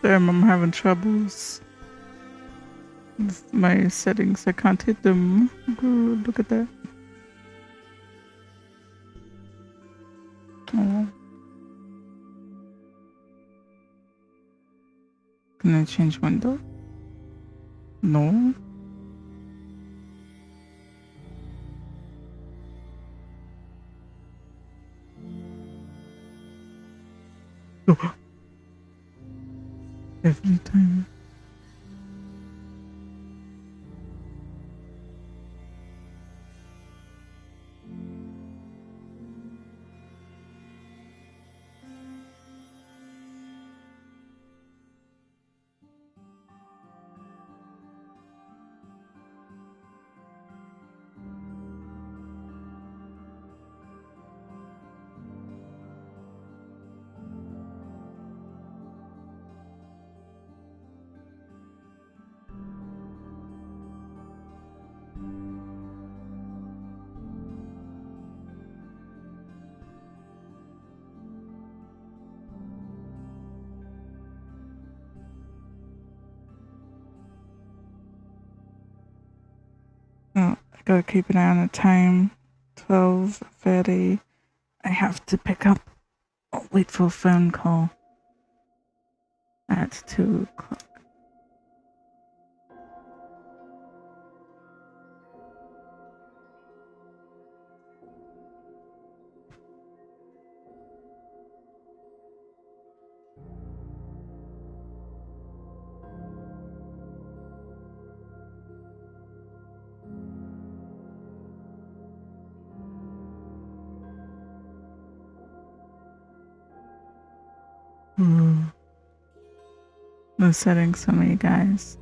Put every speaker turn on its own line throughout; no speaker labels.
Damn, I'm having troubles with my settings. I can't hit them. Ooh, look at that. Oh. Can I change window? No. Every time. Oh, I gotta keep an eye on the time. 12:30. I have to pick up. Oh, wait for a phone call at 2 o'clock. No settings for me, guys.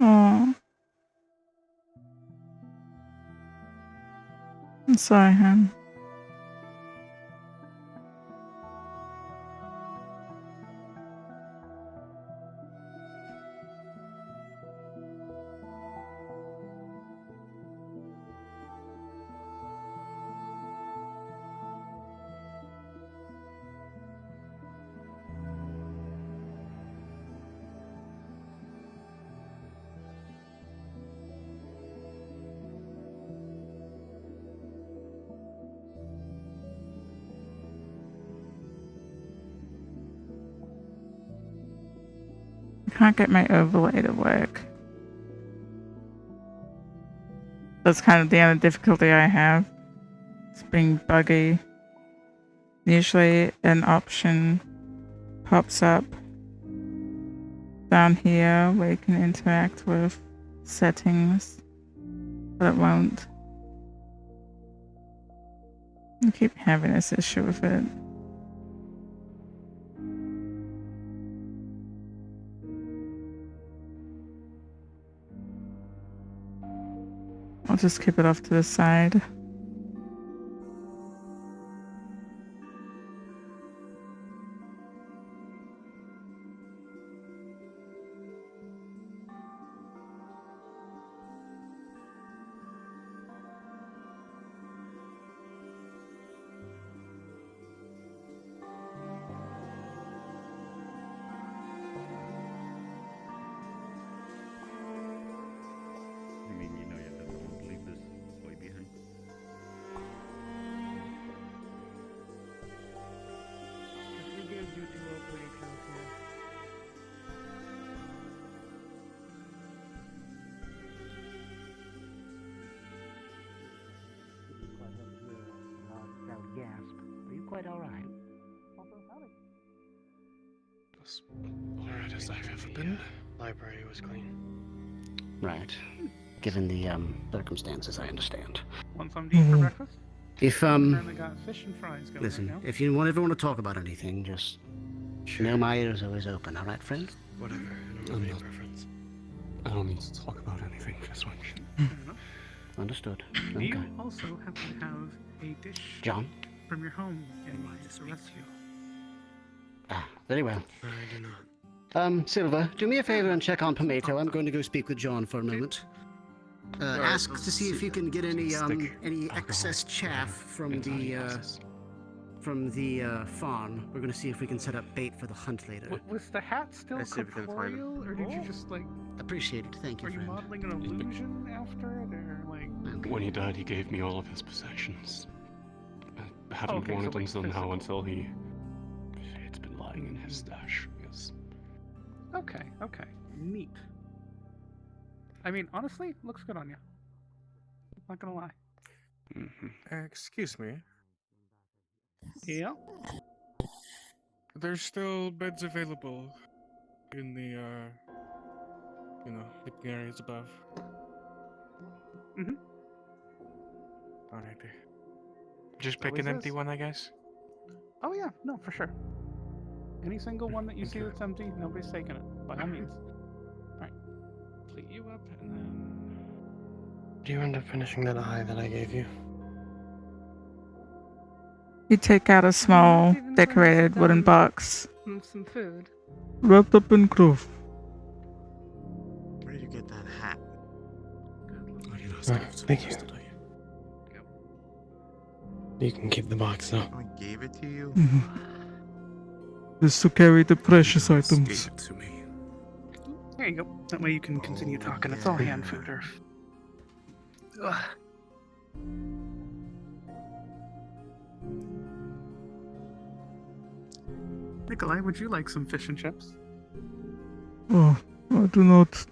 Oh, I'm sorry, hon. Can't get my overlay to work. That's kind of the only difficulty I have. It's being buggy. Usually an option pops up down here where you can interact with settings, but it won't. I keep having this issue with it. I'll just keep it off to the side.
Quite all right.
As alright as I've ever been. Library was clean.
Right. Given the circumstances, I understand.
Want some to eat for breakfast?
If
Currently got fish and fries going
listen,
right now.
if you ever want to talk about anything, just know my ears are always open. All right, friend?
Whatever. I don't have any preference. I don't need to talk about anything this one.
Fair enough.
Understood.
Do
Okay.
you also happen to have a dish
John?
from your home in mind to rescue?
Ah, very well.
I do not.
Silver, do me a favor and check on Pomato. I'm going to go speak with John for a moment. Ask to see if you can get any excess chaff from the farm. We're going to see if we can set up bait for the hunt later.
Was the hat still
Let's see if we can find
corporeal, or did you just like?
Appreciate it. Thank you,
Are you
friend.
modeling an illusion after it, or like?
Okay.
When he died, he gave me all of his possessions. I haven't
Okay,
worn
so
it
like
until now,
physical.
until it's been lying in his stash. Yes.
Okay, neat. I mean, honestly, looks good on you. Not gonna lie.
Excuse me.
Yeah.
There's still beds available in the, sleeping areas above.
Mhm.
Alright.
Just pick
Always
an empty
is.
one, I guess.
Oh yeah, no, for sure. Any single one that you see
Okay.
that's empty, nobody's taking it. By all means. Alright. Plate you up, and then...
Do you end up finishing that eye that I gave you?
You take out a small,
even trying to
decorated
sit
wooden
down.
box.
Some food.
Wrapped up in cloth.
Where did you get that hat?
Thank you. You can keep the box though.
Someone gave it to you?
Just to carry the precious
Gave
items.
it to me.
There you go. That way you can continue
Oh,
talking. It's all
yeah.
hand food, or... Ugh. Nikolai, would you like some fish and chips?
Oh, I do not.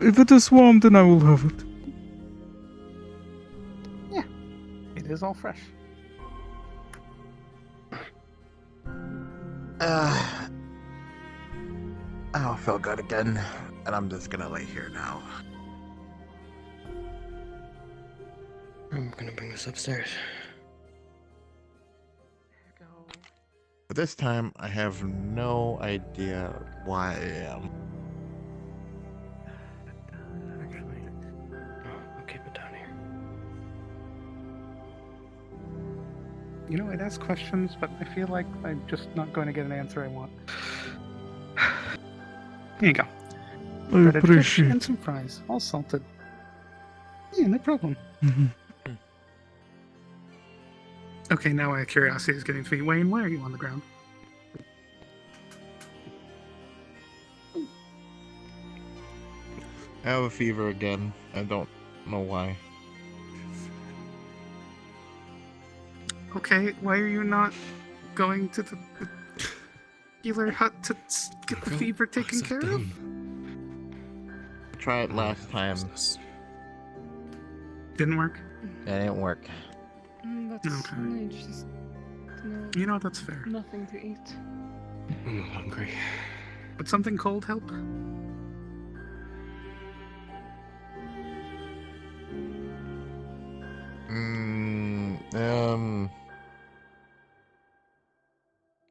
If it is warm, then I will have it.
It is all fresh.
I don't feel good again, and I'm just gonna lay here now.
I'm gonna bring this upstairs.
Go.
But this time, I have no idea why I am.
Actually, I'll keep it down here.
You know, I'd ask questions, but I feel like I'm just not going to get an answer I want. Here you go.
I
Breaded fish
appreciate
and
it.
some fries, all salted. Yeah, no problem.
Mhm.
Okay, now my curiosity is getting to me. Wayne, why are you on the ground?
I have a fever again. I don't know why.
Okay, why are you not
going to the healer hut to get the fever taken
How's that
care of?
done?
Tried last time.
Business.
Didn't work.
It didn't work.
That's
Okay.
fine. Just no,
You know, that's fair.
nothing to eat.
I'm not hungry.
Would something cold help?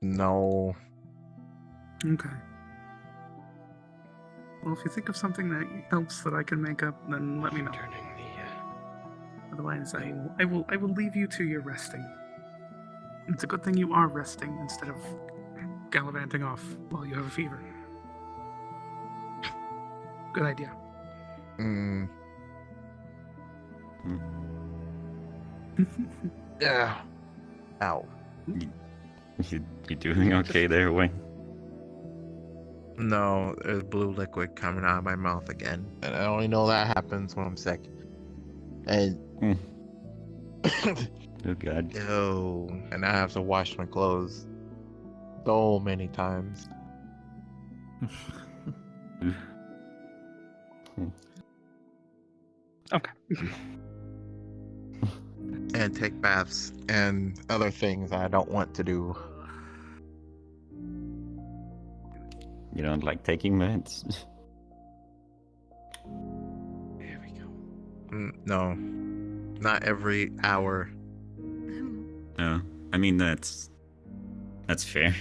No.
Okay. Well, if you think of something that helps that I can make up, then let me know.
Turning the,
Otherwise, I will leave you to your resting. It's a good thing you are resting instead of gallivanting off while you have a fever. Good idea.
Yeah. Ow.
You doing okay there, Wayne?
No, there's blue liquid coming out of my mouth again. And I only know that happens when I'm sick. And
Oh God.
ew, and I have to wash my clothes so many times.
Okay.
And take baths and other things I don't want to do.
You don't like taking meds?
there we go.
No, not every hour.
No. I mean that's fair,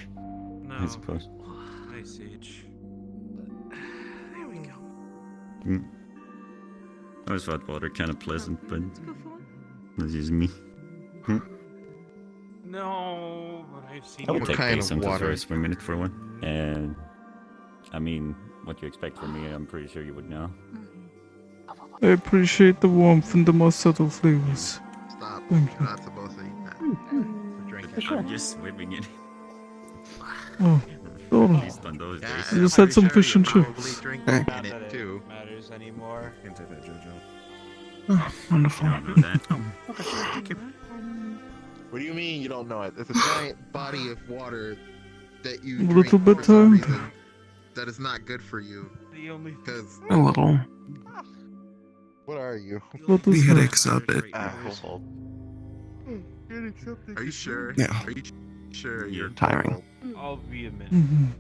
No.
I suppose.
Ice Age.
There we go.
I always thought water kind of pleasant, but that's just me.
No, but I've seen.
I would
What
take
kind of
Basin
water?
for a swim in it for one. And I mean, what you expect from me, I'm pretty sure you would know.
I appreciate the warmth and the more subtle flavors.
Stop.
Thank
You're not supposed to eat that.
I'm just swimming in it.
Oh,
At
oh.
least on those
Yeah,
days.
You
I'm
just had
pretty
some
sure
fish and
you're probably
chips.
drinking
Not
in
that
it too.
matters anymore.
Can't take that, JoJo.
Oh, wonderful.
I don't know that.
Okay, thank you.
What do you mean you don't know it? It's a giant body of water that you
A
drink
little bit
for some
tired.
reason that is not good for you.
The only
Because
A little.
what are you?
What is
The
that?
headaches up it.
Alcohol.
Are you sure?
Yeah.
Are you sure
Yeah.
you're
Tiring. I'll be a minute.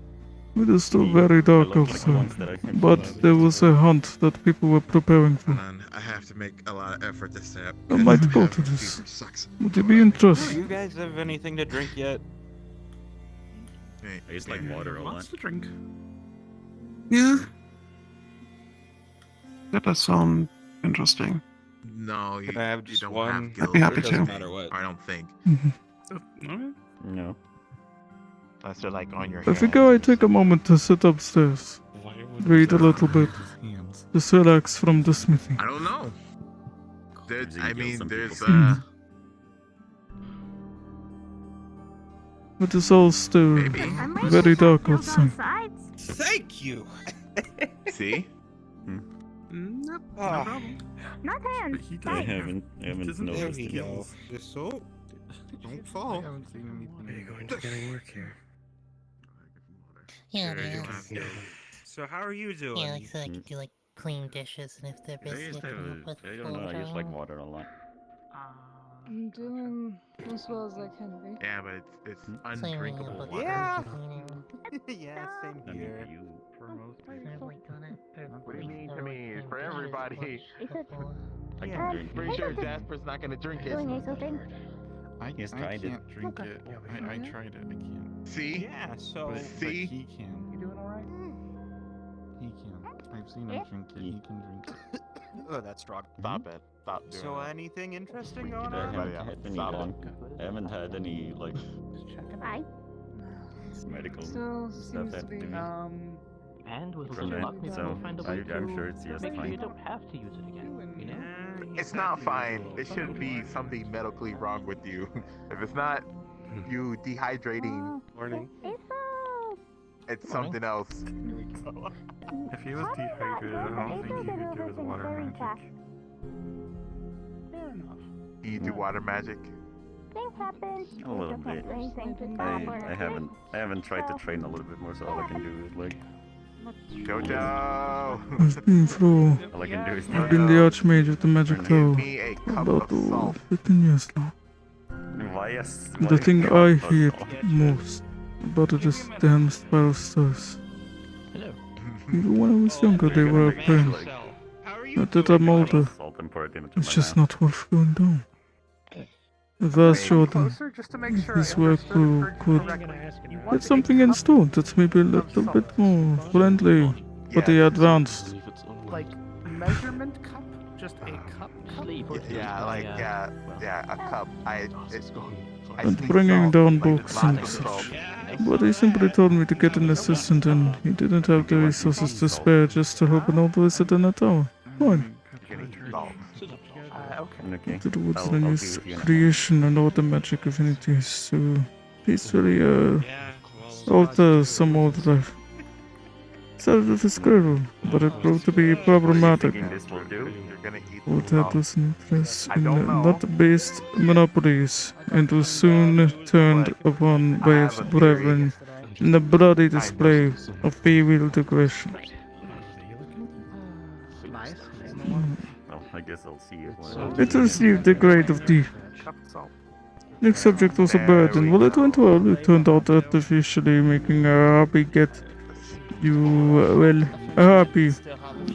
It is still very dark
I look like the ones
outside,
that I can
but
follow.
there was a hunt that people were preparing for.
Hold on, I have to make a lot of effort to stay up.
I might
because
go
having
to this.
fever sucks.
Would you be
Do
interested?
you guys have anything to drink yet?
Hey,
I just like water a lot.
Lots to drink.
Yeah. That does sound interesting.
No, you,
Can I have
you
just
don't
one?
have
I'd
guilt.
be happy
It doesn't
to.
matter what.
I don't think.
Okay.
No.
Unless they're like on your
I
hands.
figure I take a moment to sit upstairs,
Why would
read a
he
little bit,
his hands?
just relax from the smithing.
I don't know. There,
I've seen
I
guilt
mean,
some
there's
people
It is all still
maybe.
very dark outside.
Thank you.
Nope.
Ah.
No problem.
Not him.
But he
I
doesn't
haven't
There
noticed
we
it.
go. Just so. Don't
I
fall.
haven't seen anything.
Are you going to get any work here?
Yeah,
Sure,
it
you
is.
have to. So how are you doing?
Yeah, like so I can do like clean dishes, and if they're
I
busy,
used
I
to
can
have
help with
I don't know, I just like water a lot.
I'm doing as well as I can be.
Yeah, but it's
Same
undrinkable
with
water.
Yeah.
cleaning.
Yeah, same
I mean,
here.
for you.
For most
I've
people.
like done it.
What do you mean to
I've, like,
me?
cleaned
For
dishes
everybody.
once before.
I
Yeah.
can drink
Pretty
it.
sure Jasper's not gonna drink it.
Doing a thing.
I
Yes,
I
tried it.
can't drink
Okay.
it. I tried it. I can't.
See?
Yeah, so.
But
See?
he can.
You doing alright?
He can. I've seen him drink it. He can drink it.
Oh, that's strong.
Stop it. Stop doing
So
it.
anything interesting
We
going
can
I
on?
everybody
haven't
else.
had any,
Stop
I haven't had any like
Just checking.
Hi.
medical
Still
stuff
seems to
happen
be.
to me
And with
from
some luck,
that,
maybe
so
we'll find a way
I'm sure
to
it's just
make sure you
fine.
don't have to use it again. You know?
Yeah,
It's not fine. It shouldn't be something medically wrong with you. If it's not you dehydrating,
Morning.
it's something else.
If he was dehydrated, I don't think he could do his water magic.
Fair enough.
You do water magic.
Things happen.
A little
You can't
bit.
do anything to
I
stop or
I haven't tried to train a little bit more, so all I can do is like
Jojo!
I've been through.
all I can do is
I've been the Archmage of the Magic Tower
me a
for
cup
about
of salt.
15 years now. The thing I hate most about it is damn spiral stars.
Hello.
Even when I was younger, they were a pain. Now that I'm older, it's just not worth going down. If I was sure
Closer, just to make sure
this
I
work
understood
could
correctly. You
get
want
something
a
in
cup
store that's maybe a little bit more friendly for the advanced.
like measurement cup? Just a cup?
Yeah, like a cup. I
And
sneak
bringing
salt,
down
like
books and
vodka salt.
such. But he simply told me to get an assistant and he didn't have the resources to spare just to help an old wizard in a tower. Fine.
Salt.
Okay.
To the woods
I'll
and
see
use
if you can-
creation and all the magic affinities to peacefully alter some old life. Started with a squirrel, but it proved to be problematic.
This will do.
Would have those interests in not based monopolies, and was soon turned upon by his brethren in a bloody display of free-willed aggression.
Nice.
Well, I guess I'll see it when
It received the grade of D.
Cup of salt.
Next subject was a bird, and well, it went well. It turned out artificially making a happy get a happy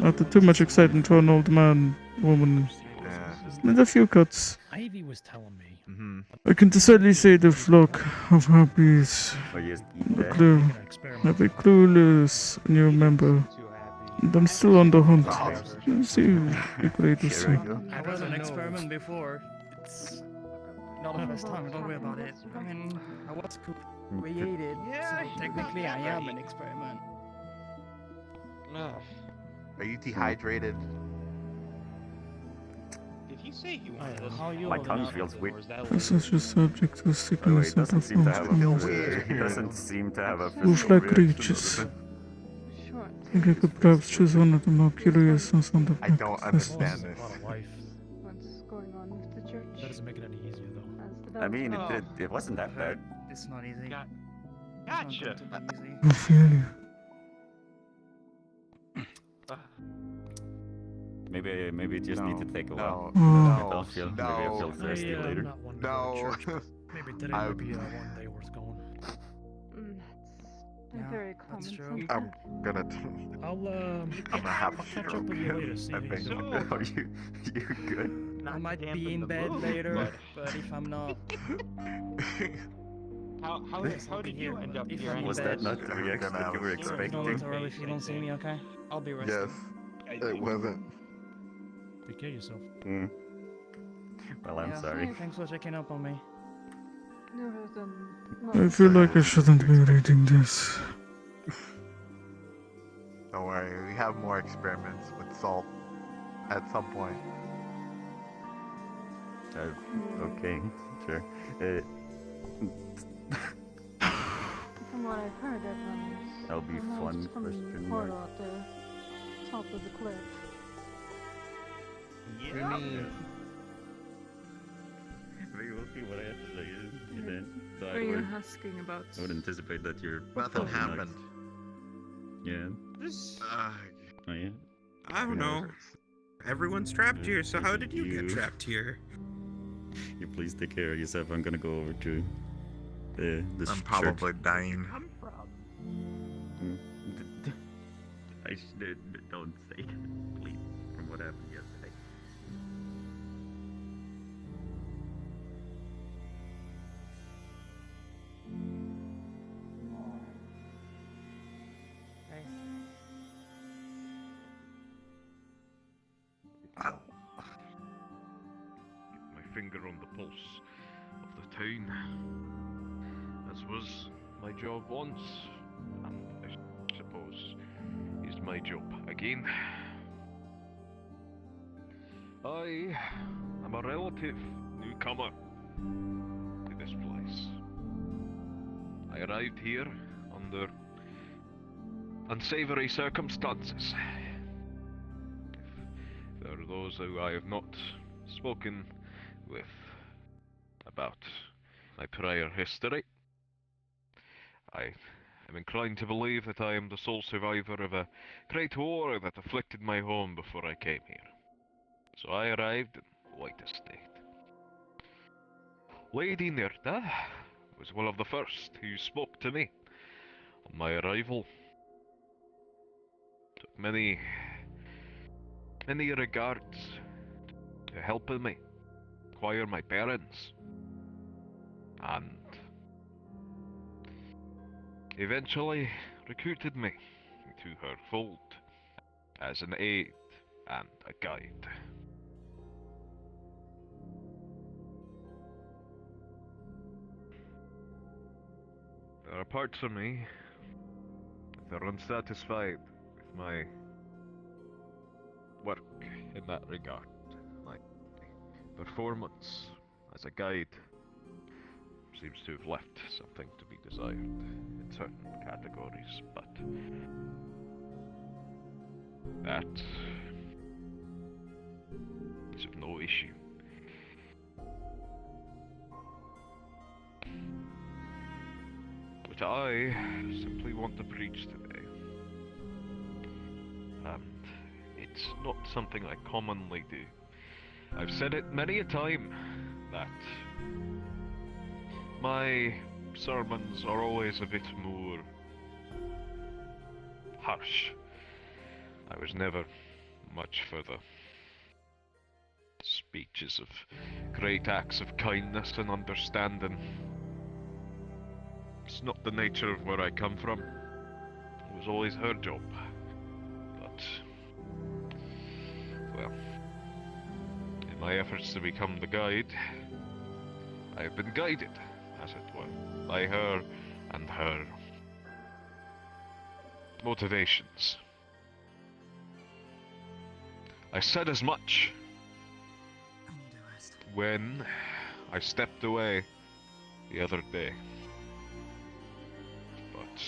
after too much excitement for an old man, woman, and a few cuts.
Ivy was telling me.
I can decidedly say the flock of harpies have a clueless new member, and I'm still on the hunt. See, the great to see.
I was an experiment before. It's not the first time. Don't worry about it. I mean, I was created, so technically I am an experiment.
Are you dehydrated?
Did he say he wanted us?
My tongue feels weird.
Such a subject to
By the way,
sickness
it
and
doesn't seem to have
performance.
a it doesn't seem to have a
Wolf-like creatures. I think I could perhaps choose one of the more curious and sound
I don't understand this.
What's going on with the church?
That doesn't make it any easier though.
I mean, it wasn't that bad.
It's not easy.
Gotcha.
I feel you.
Maybe it just need to take a while.
No,
Maybe I'll feel thirsty later.
No.
Maybe today might be one day worth going.
That's very common.
That's true.
I'm gonna.
I'll
I'm gonna have
I'll
a
catch up with you later. See
I
if
think.
Are you good?
I might be in bed later, but if I'm not,
How did you end up here?
Was that not the reaction that you were
don't
expecting?
interrupt if you don't see me, okay? I'll be resting.
Yes, it wasn't.
take care of yourself.
Well, I'm
Yeah,
sorry.
Thanks for checking up on me.
I feel like I shouldn't be reading this.
Don't worry, we have more experiments with salt at some point.
Okay, sure.
From what I've heard, everyone's
That'll be fun, question mark.
portal at the top of the cliff.
Yeah.
We will see what I have to say. Then, so
What are you asking about?
I would anticipate that you're.
Nothing
probably not-
happened.
Yeah.
This.
Oh yeah.
I don't know. Everyone's trapped here, so how did you get trapped here?
You please take care of yourself. I'm gonna go over to the
I'm probably dying.
Come from?
I should don't say that, please. From what happened yesterday.
My finger on the pulse of the town, as was my job once, and I suppose is my job again. I am a relative newcomer to this place. I arrived here under unsavory circumstances. If there are those who I have not spoken with about my prior history. I am inclined to believe that I am the sole survivor of a great war that afflicted my home before I came here. So I arrived in White Estate. Lady Nirta was one of the first who spoke to me on my arrival. Took many regards to helping me acquire my parents, and eventually recruited me into her fold as an aide and a guide. There are parts of me that are unsatisfied with my work in that regard. My performance as a guide seems to have left something to be desired in certain categories, but that is of no issue. What I simply want to preach today, and it's not something I commonly do. I've said it many a time that my sermons are always a bit more harsh. I was never much for the speeches of great acts of kindness and understanding. It's not the nature of where I come from. It was always her job. But, well, in my efforts to become the guide, I have been guided, as it were, by her and her motivations. I said as much when I stepped away the other day. But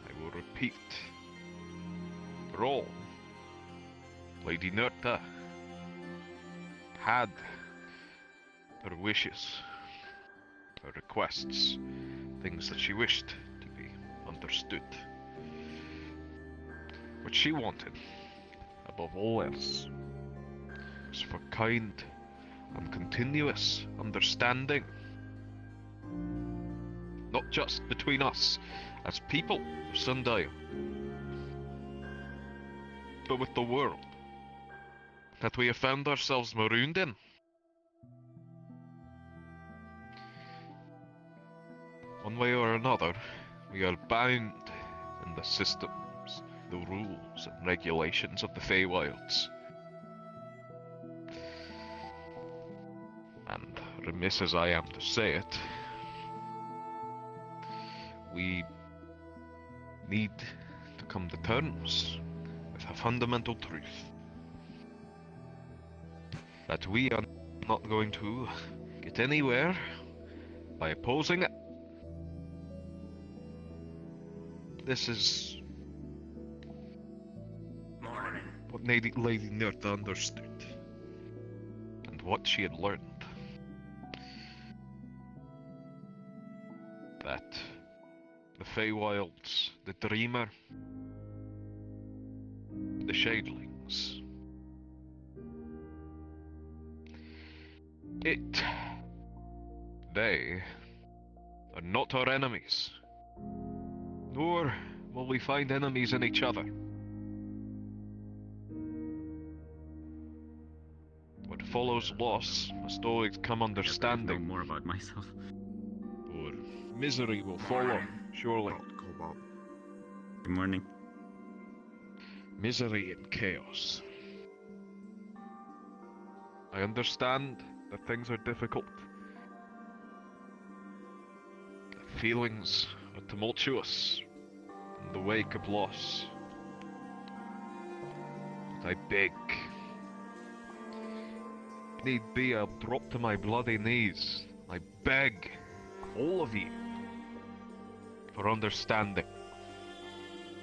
I will repeat. For all, Lady Nirta had her wishes, her requests, things that she wished to be understood. What she wanted, above all else, was for kind and continuous understanding. Not just between us as people of Sundial, but with the world that we have found ourselves marooned in. One way or another, we are bound in the systems, the rules and regulations of the Feywilds. And remiss as I am to say it, we need to come to terms with a fundamental truth. That we are not going to get anywhere by opposing it. This is what Lady Nirta understood, and what she had learned. That the Feywilds, the Dreamer, the Shadelings, they are not our enemies, nor will we find enemies in each other. What follows loss must always come understanding.
More about myself.
Or misery will follow, surely.
Good morning.
Misery and chaos. I understand that things are difficult. That feelings are tumultuous in the wake of loss. But I beg. If need be, I'll drop to my bloody knees. I beg all of you for understanding.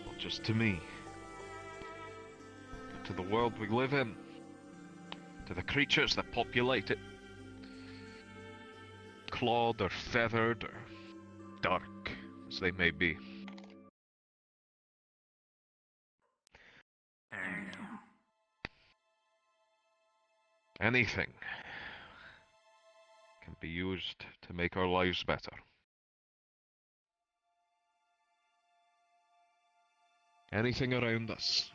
Not just to me, but to the world we live in, to the creatures that populate it. clawed or feathered or dark as they may be. Anything can be used to make our lives better. Anything around us.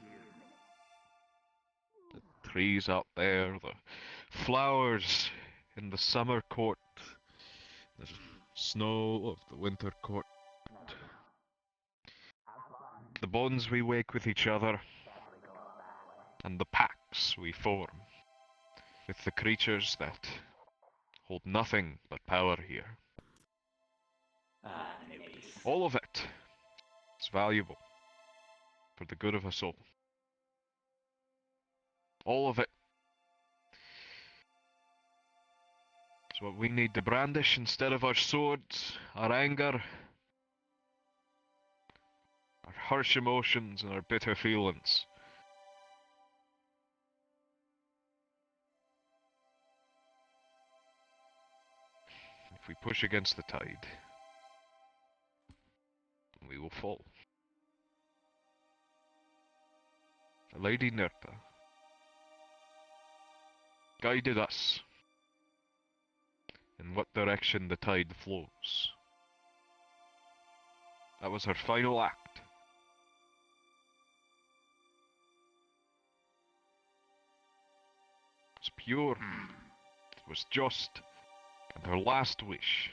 The trees up there, the flowers in the summer court, the snow of the winter court, the bonds we make with each other, and the pacts we form with the creatures that hold nothing but power here. All of it is valuable for the good of us all. All of it is what we need to brandish instead of our swords, our anger, our harsh emotions, and our bitter feelings. If we push against the tide, we will fall. Lady Nerta guided us in what direction the tide flows. That was her final act. It was pure, it was just, and her last wish,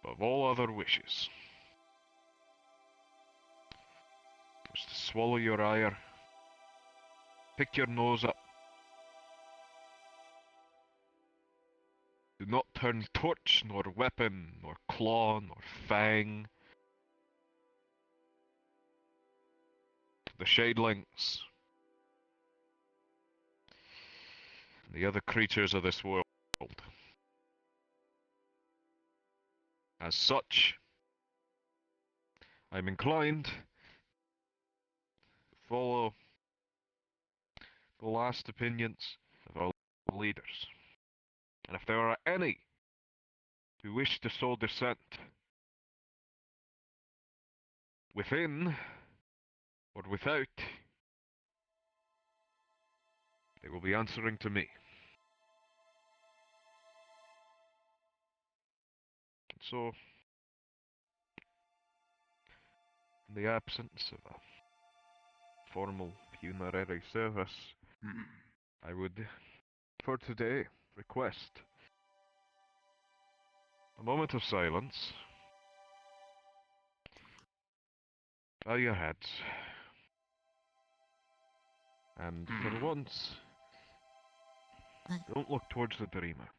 above all other wishes, was to swallow your ire, pick your nose up, do not turn torch, nor weapon, nor claw, nor fang to the shadelings, and the other creatures of this world. As such, I'm inclined to follow the last opinions of our leaders. And if there are any who wish to sow dissent within or without, they will be answering to me. And so, in the absence of a formal funerary service, I would, for today, request a moment of silence. Bow your heads. And for once, don't look towards the dreamer.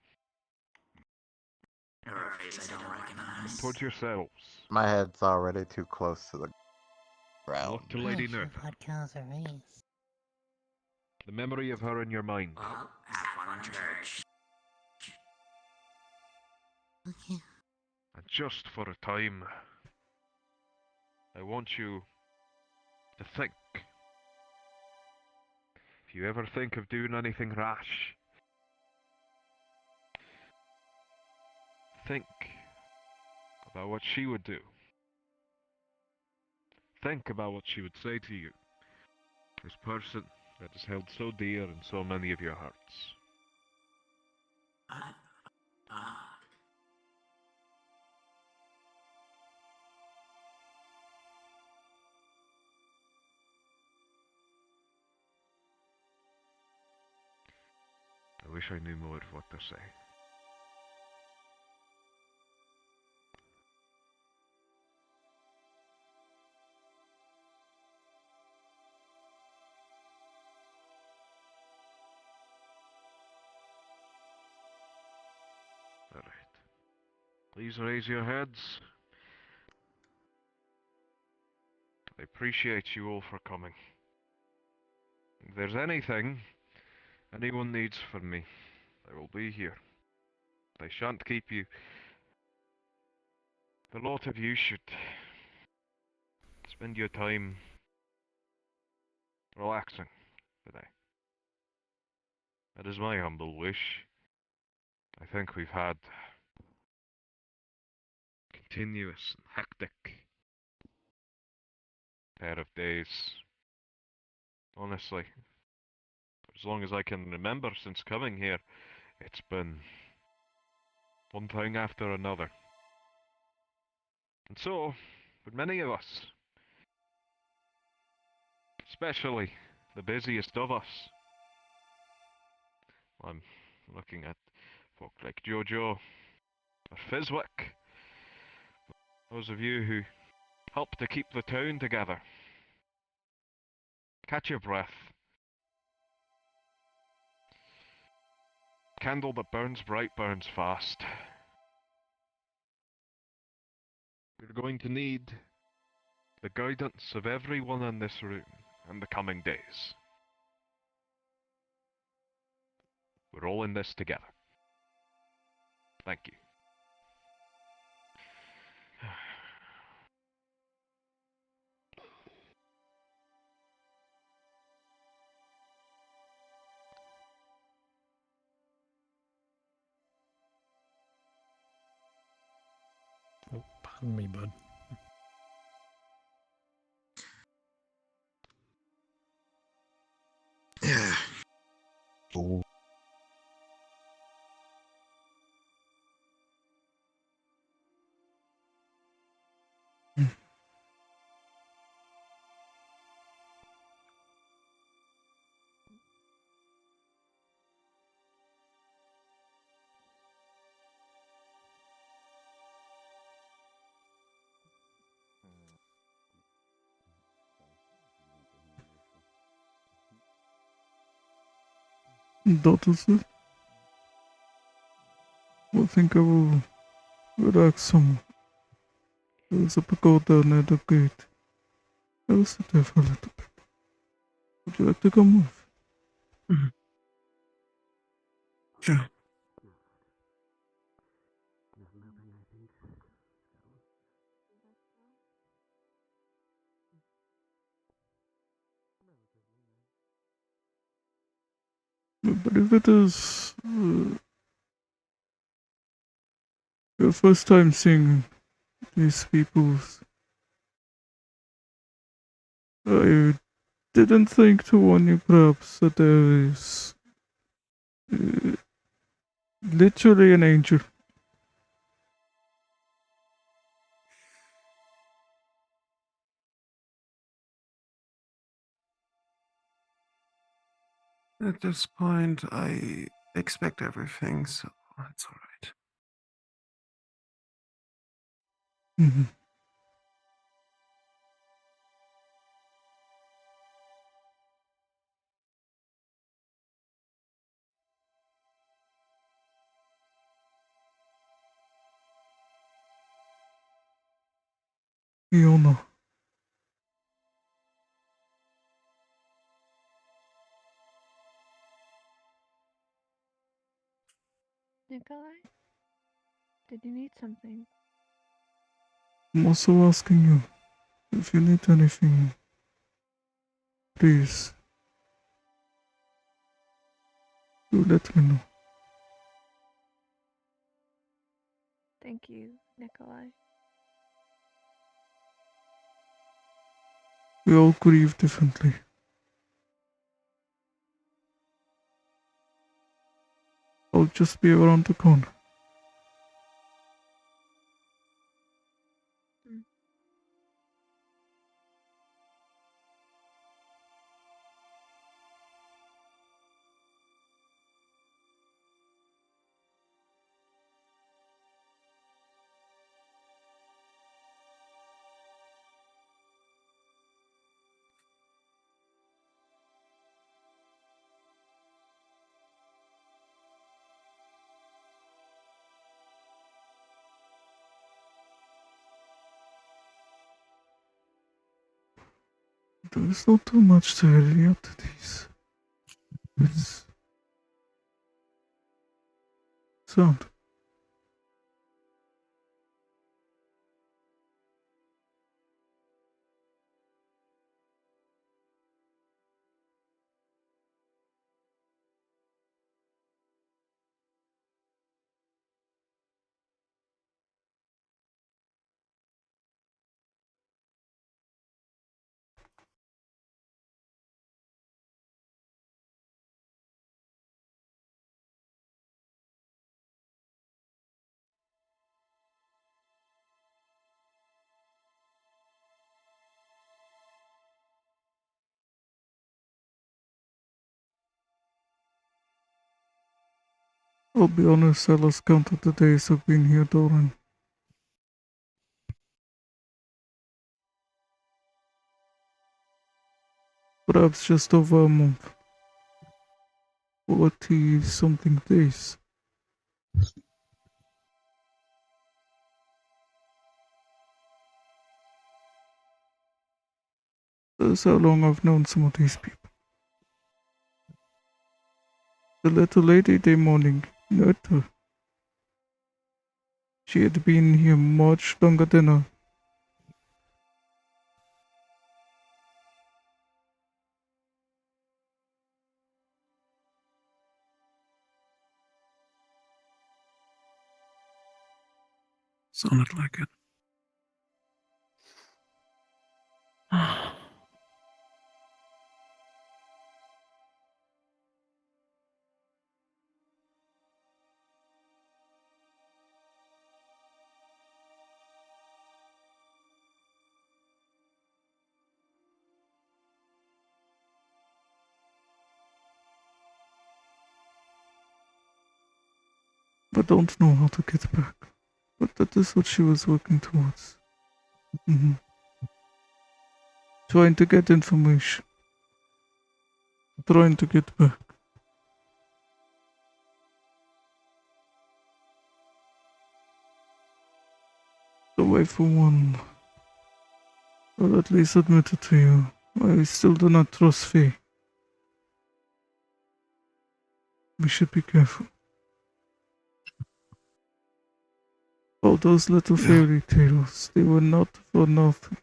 Look towards yourselves.
My head's already too close to the ground.
Look to Lady Nerta. The memory of her in your mind. And just for a time, I want you to think. If you ever think of doing anything rash, think about what she would do. Think about what she would say to you, this person that is held so dear in so many of your hearts. I wish I knew more of what to say. Alright. Please raise your heads. I appreciate you all for coming. If there's anything anyone needs from me, I will be here. I shan't keep you. The lot of you should spend your time relaxing today. That is my humble wish. I think we've had continuous and hectic pair of days. Honestly, as long as I can remember since coming here, it's been one thing after another. And so, for many of us, especially the busiest of us, I'm looking at folk like Jojo or Fizwick, those of you who help to keep the town together. Catch your breath. Candle that burns bright burns fast. You're going to need the guidance of everyone in this room in the coming days. We're all in this together. Thank you.
Oh, pardon me, bud.
Yeah. Oh.
That is it. I think I will relax some. There's a pagoda near the gate. I will sit there for a little bit. Would you like to come with?
Mhm. Sure.
But if it is your first time seeing these people, I didn't think to warn you perhaps that there is literally an angel.
At this point, I expect everything, so it's alright.
Mhm. Fiona.
Nikolai? Did you need something?
I'm also asking you if you need anything. Please, do let me know.
Thank you, Nikolai.
We all grieve differently. I'll just be around the corner. There's not too much to really up to these. It's sound. I'll be honest, I lost count of the days I've been here, Doran. Perhaps just over a month. 40 something days. That's how long I've known some of these people. The little lady that morning, Nurta. She had been here much longer than I.
Sounded like it.
I don't know how to get back. But that is what she was working towards. Trying to get information. Trying to get back. So I, for one, will at least admit it to you. I still do not trust Faye. We should be careful. All those little fairy tales, they were not for nothing.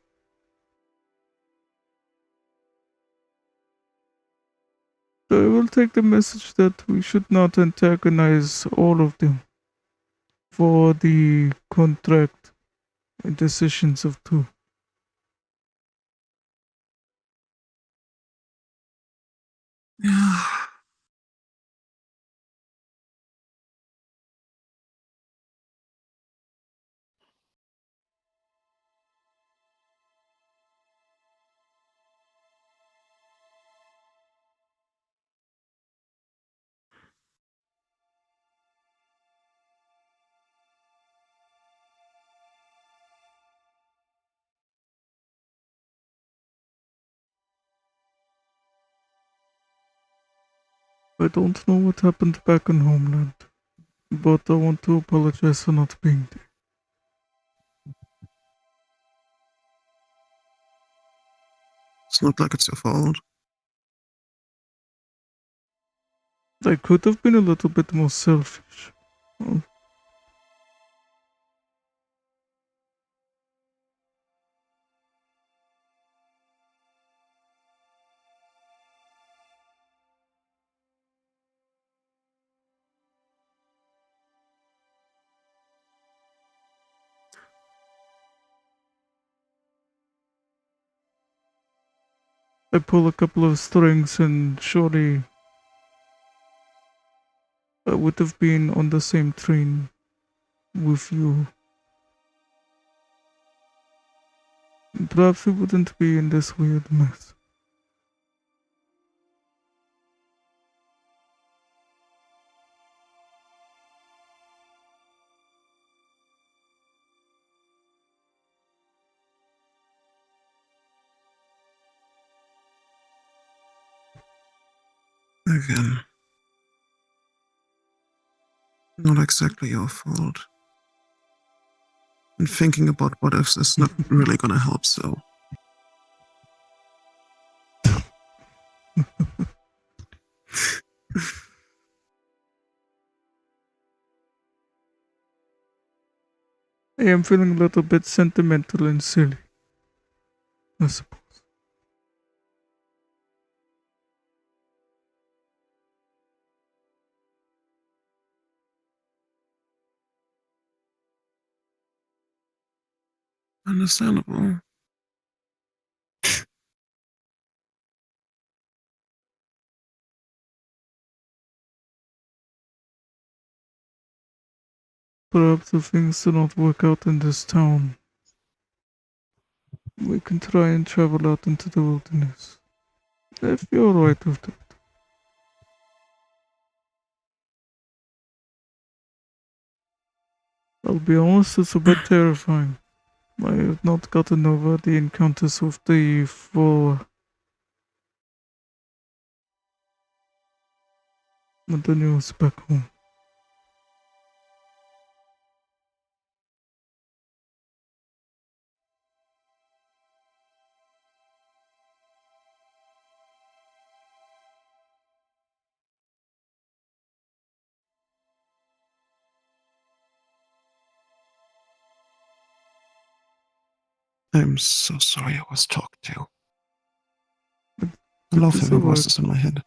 So I will take the message that we should not antagonize all of them for the contract and decisions of two.
Yeah.
I don't know what happened back in Homeland, but I want to apologize for not being there.
It's not like it's your fault.
I could have been a little bit more selfish. Oh. I pull a couple of strings and surely I would have been on the same train with you. Perhaps we wouldn't be in this weird mess.
Again, not exactly your fault. And thinking about what ifs is not really gonna help, so.
I am feeling a little bit sentimental and silly, I suppose.
Understandable.
Perhaps if things do not work out in this town, we can try and travel out into the wilderness. If you're alright with that. I'll be honest, it's a bit terrifying. I have not gotten over the encounters with the four. With the news back home.
I'm so sorry I was talked to. I love
It's
having
alright.
voices in my head.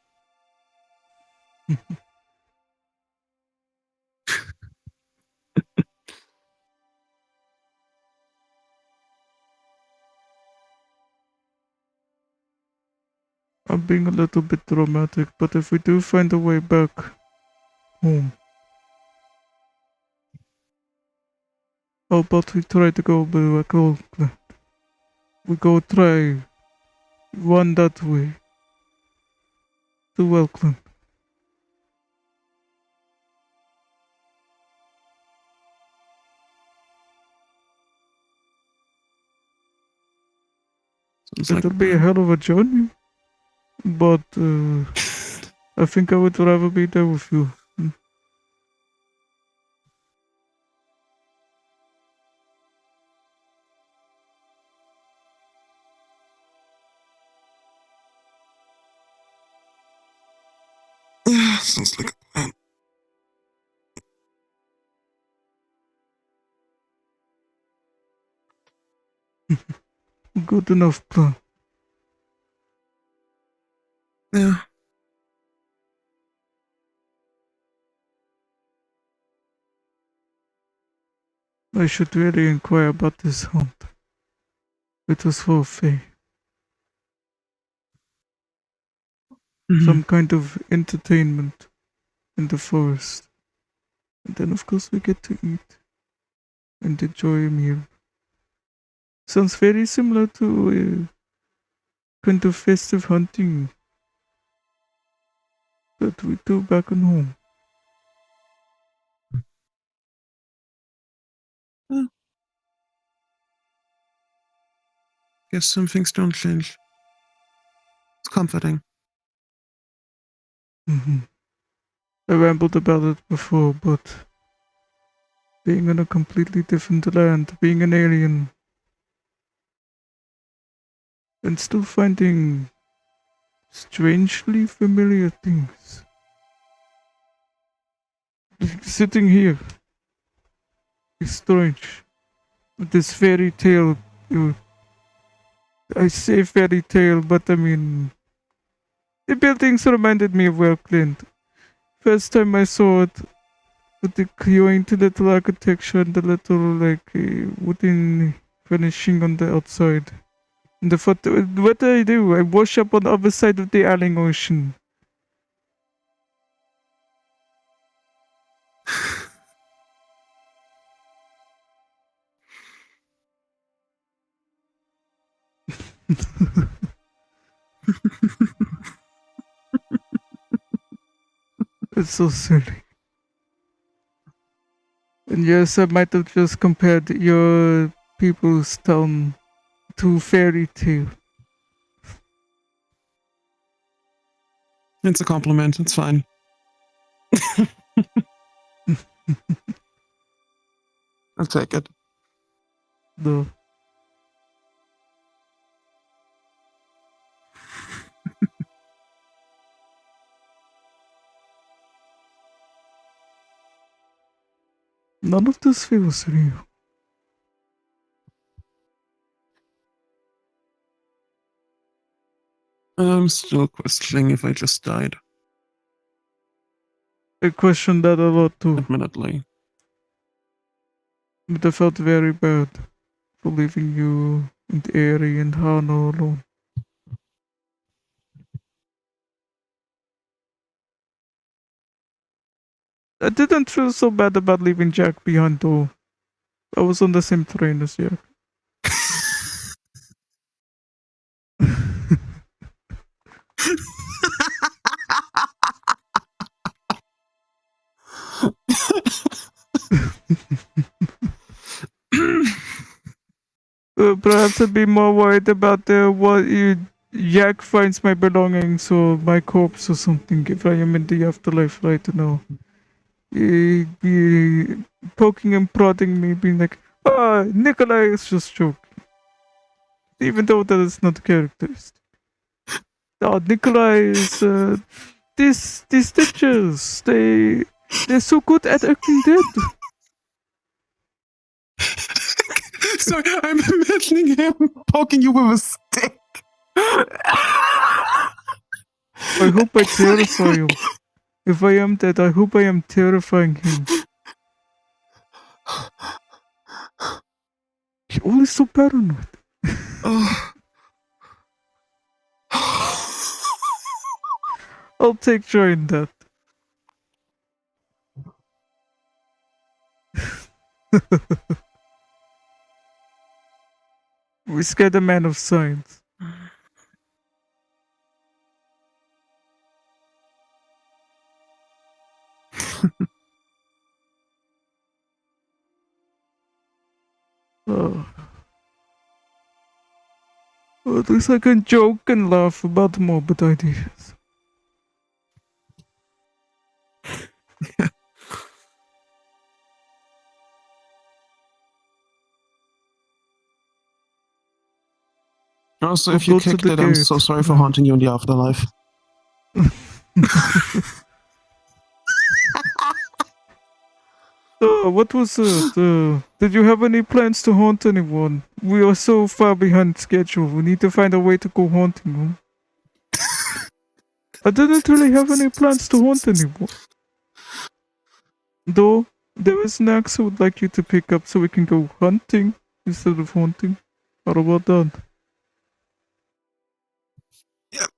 I'm being a little bit dramatic, but if we do find a way back home, how about we try to go back Oakland? We go try one that way to Oakland. It'll be a hell of a journey, but I think I would rather be there with you.
Yeah, sounds like a plan.
Good enough plan.
Yeah.
I should really inquire about this hunt. It was for Faye. Some kind of entertainment in the forest. And then, of course, we get to eat and enjoy a meal. Sounds very similar to a kind of festive hunting that we do back at home.
Well, guess some things don't change. It's comforting.
I rambled about it before, but being in a completely different land, being an alien, and still finding strangely familiar things. Sitting here is strange. With this fairy tale, I say fairy tale, but I mean, the buildings reminded me of Welkland. First time I saw it, with the quaint little architecture and the little wooden finishing on the outside. And the photo, what do? I wash up on the other side of the Alling Ocean. It's so silly. And yes, I might have just compared your people's town to fairy tale.
It's a compliment. It's fine. I'll take it.
No. None of this feels real.
I'm still questioning if I just died.
I questioned that a lot too.
Admittedly.
But I felt very bad for leaving you and Eri and Hana alone. I didn't feel so bad about leaving Jack behind though. I was on the same train as Jack. Perhaps I'd be more worried about what Yak finds my belongings or my corpse or something if I am in the afterlife right now. Poking and prodding me, being like, Nikolai is just joking. Even though that is not characteristic. Oh, Nikolai is, these stitches, they're so good at acting dead.
Sorry, I'm imagining him poking you with a stick.
I hope I terrify him. If I am dead, I hope I am terrifying him. You're always so paranoid. I'll take joy in that. We scared a man of science. Oh. Well, at least I can joke and laugh about morbid ideas.
Also,
We'll
if you
go to
kicked
the
it, I'm so
gate.
sorry for haunting you in the afterlife.
What was it? Did you have any plans to haunt anyone? We are so far behind schedule. We need to find a way to go haunting them. I didn't really have any plans to haunt anyone. Though, there is an axe I would like you to pick up so we can go hunting instead of haunting. How about that?
Yep.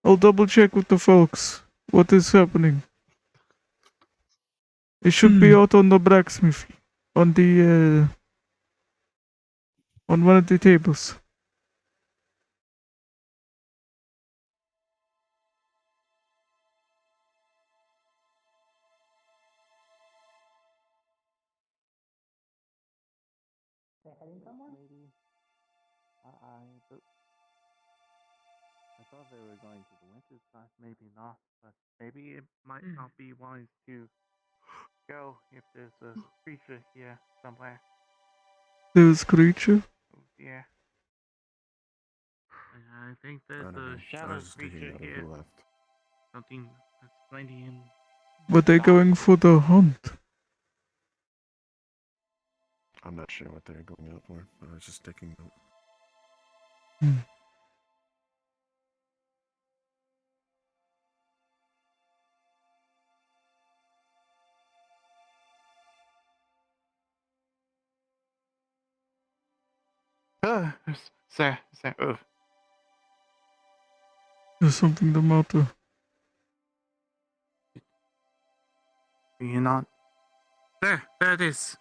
I'll double check with the folks. What is happening? It should be out on the blacksmith. On the, on one of the tables.
I thought they were going to the winter class, maybe not, but maybe it might not be wise to go if there's a creature here somewhere.
There's creature?
Yeah. I think
I
there's
don't
a
know. I
shadow
was just thinking
creature
about
here.
who left.
Something that's plenty in.
But they're going for the hunt.
I'm not sure what they're going out for. I was just taking note.
Sir.
There's something the matter.
Do you not? There it is.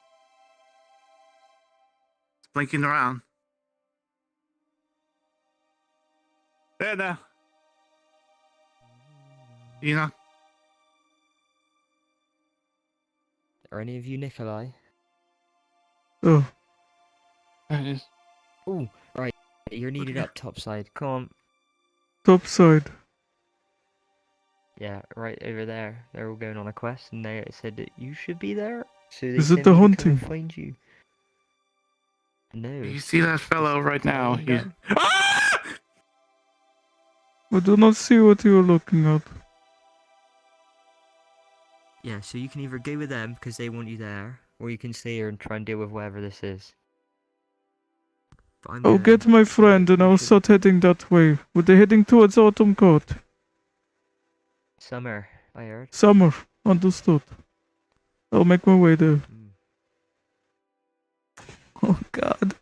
It's blinking around. There now. You know.
Are any of you Nikolai?
Oh.
There it is.
Oh, right. You're needed
Okay.
up topside. Come on.
Top side.
Yeah, right over there. They're all going on a quest, and they said that you should be there. So they
Is it
sent
the
me to come
hunting?
and find you. No.
You see that fellow right now?
Lying
He's.
down.
I do not see what you are looking at.
Yeah, so you can either go with them because they want you there, or you can stay here and try and deal with whatever this is. But I'm
I'll
going,
get my
so
friend and
you
I'll
should-
start heading that way. Were they heading towards Autumn Court?
Summer, I heard.
Summer. Understood. I'll make my way there. Oh god.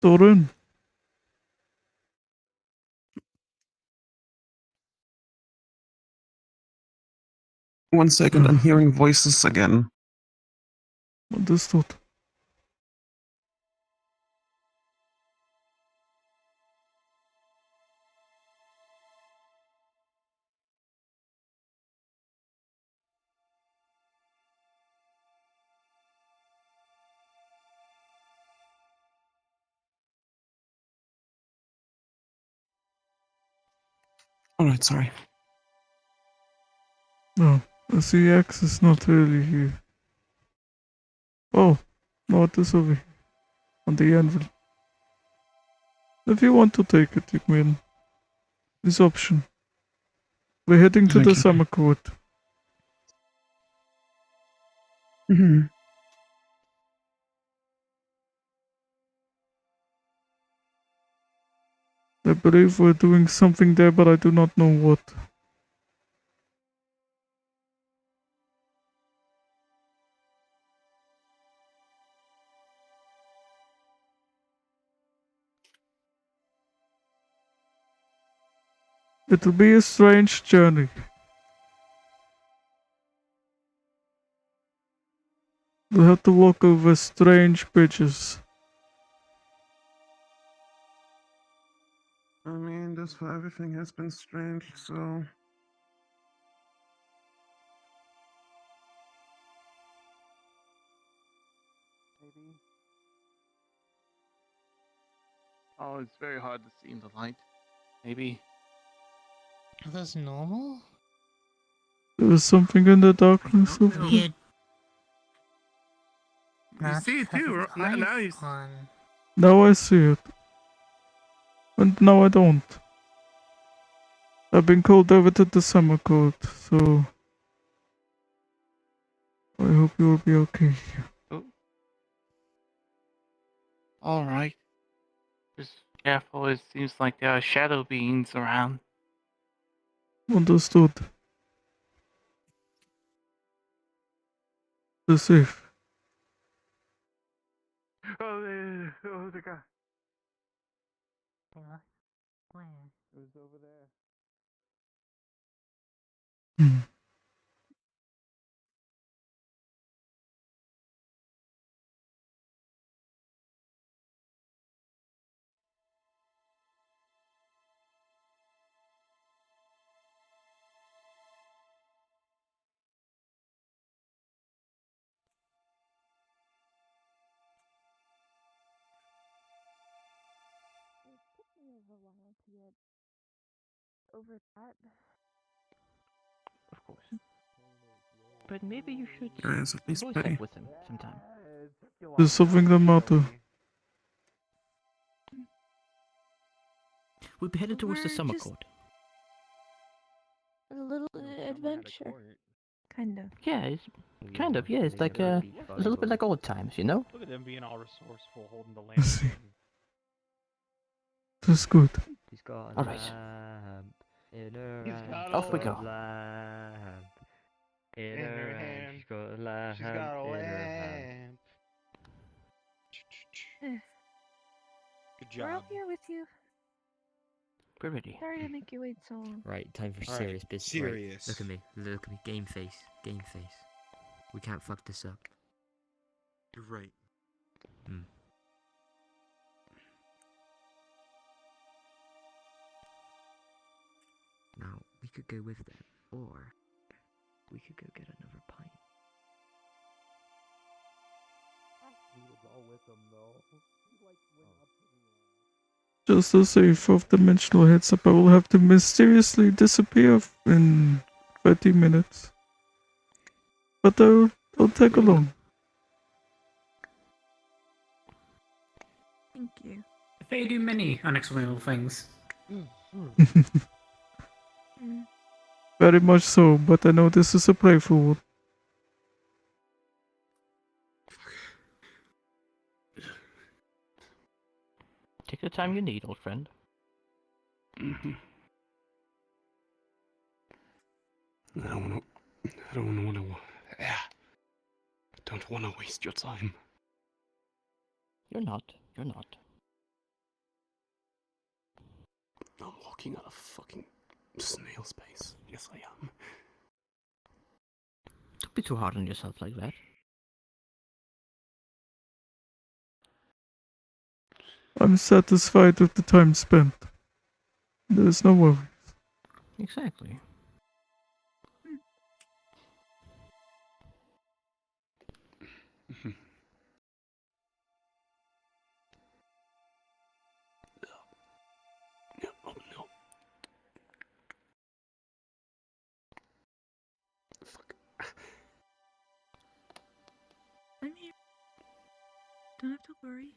Doran.
1 second, I'm hearing voices again.
Understood.
Alright, sorry.
No, I see X is not really here. Oh, no, it is over here. On the anvil. If you want to take it, you can. This option. We're heading to
Thank
the
you.
summer court.
Hmm.
I believe we're doing something there, but I do not know what. It'll be a strange journey. We'll have to walk over strange bridges.
I mean, this far everything has been strange, so.
Maybe. Oh, it's very hard to see in the light. Maybe.
Are those normal?
There was something in the darkness over there.
Weird.
You see it too. Now you.
Now I see it. And now I don't. I've been called over to the summer court, so I hope you'll be okay.
Alright. Just careful, it seems like there are shadow beings around.
Understood. Stay safe.
Oh, the guy. Where? It was over there.
Hmm.
Over that.
Of course. But maybe you should
Guys, at least
voice
pay.
act with him sometime.
There's something the matter.
We'll be headed towards the
We're
summer
just-
court.
A little adventure. Kind of.
Yeah, it's kind of, yeah, it's like a little bit like old times, you know?
Look at them being all resourceful, holding the
I see.
lamp.
That's good.
He's got a
All right.
lamp in her hand.
Off we go.
Lamp in
In
her
her
hand.
hand.
She's got a lamp
She's got a
in her hand.
lamp. Good
We're all
job.
here with you.
We're ready.
Sorry to make you wait so long.
Right, time for
All right,
serious business.
serious.
Right, look at me. Look at me. Game face. Game face. We can't fuck this up.
You're right.
Now, we could go with them, or we could go get another pint.
Just to say, fourth-dimensional heads up, I will have to mysteriously disappear in 30 minutes. But I'll tag along.
Thank you.
They do many unexplainable things.
Very much so, but I know this is a playful one.
Take the time you need, old friend.
I don't want to waste your time.
You're not. You're not.
I'm walking out of fucking snail space. Yes, I am.
Don't be too hard on yourself like that.
I'm satisfied with the time spent. There's no worries.
Exactly.
Don't have to worry.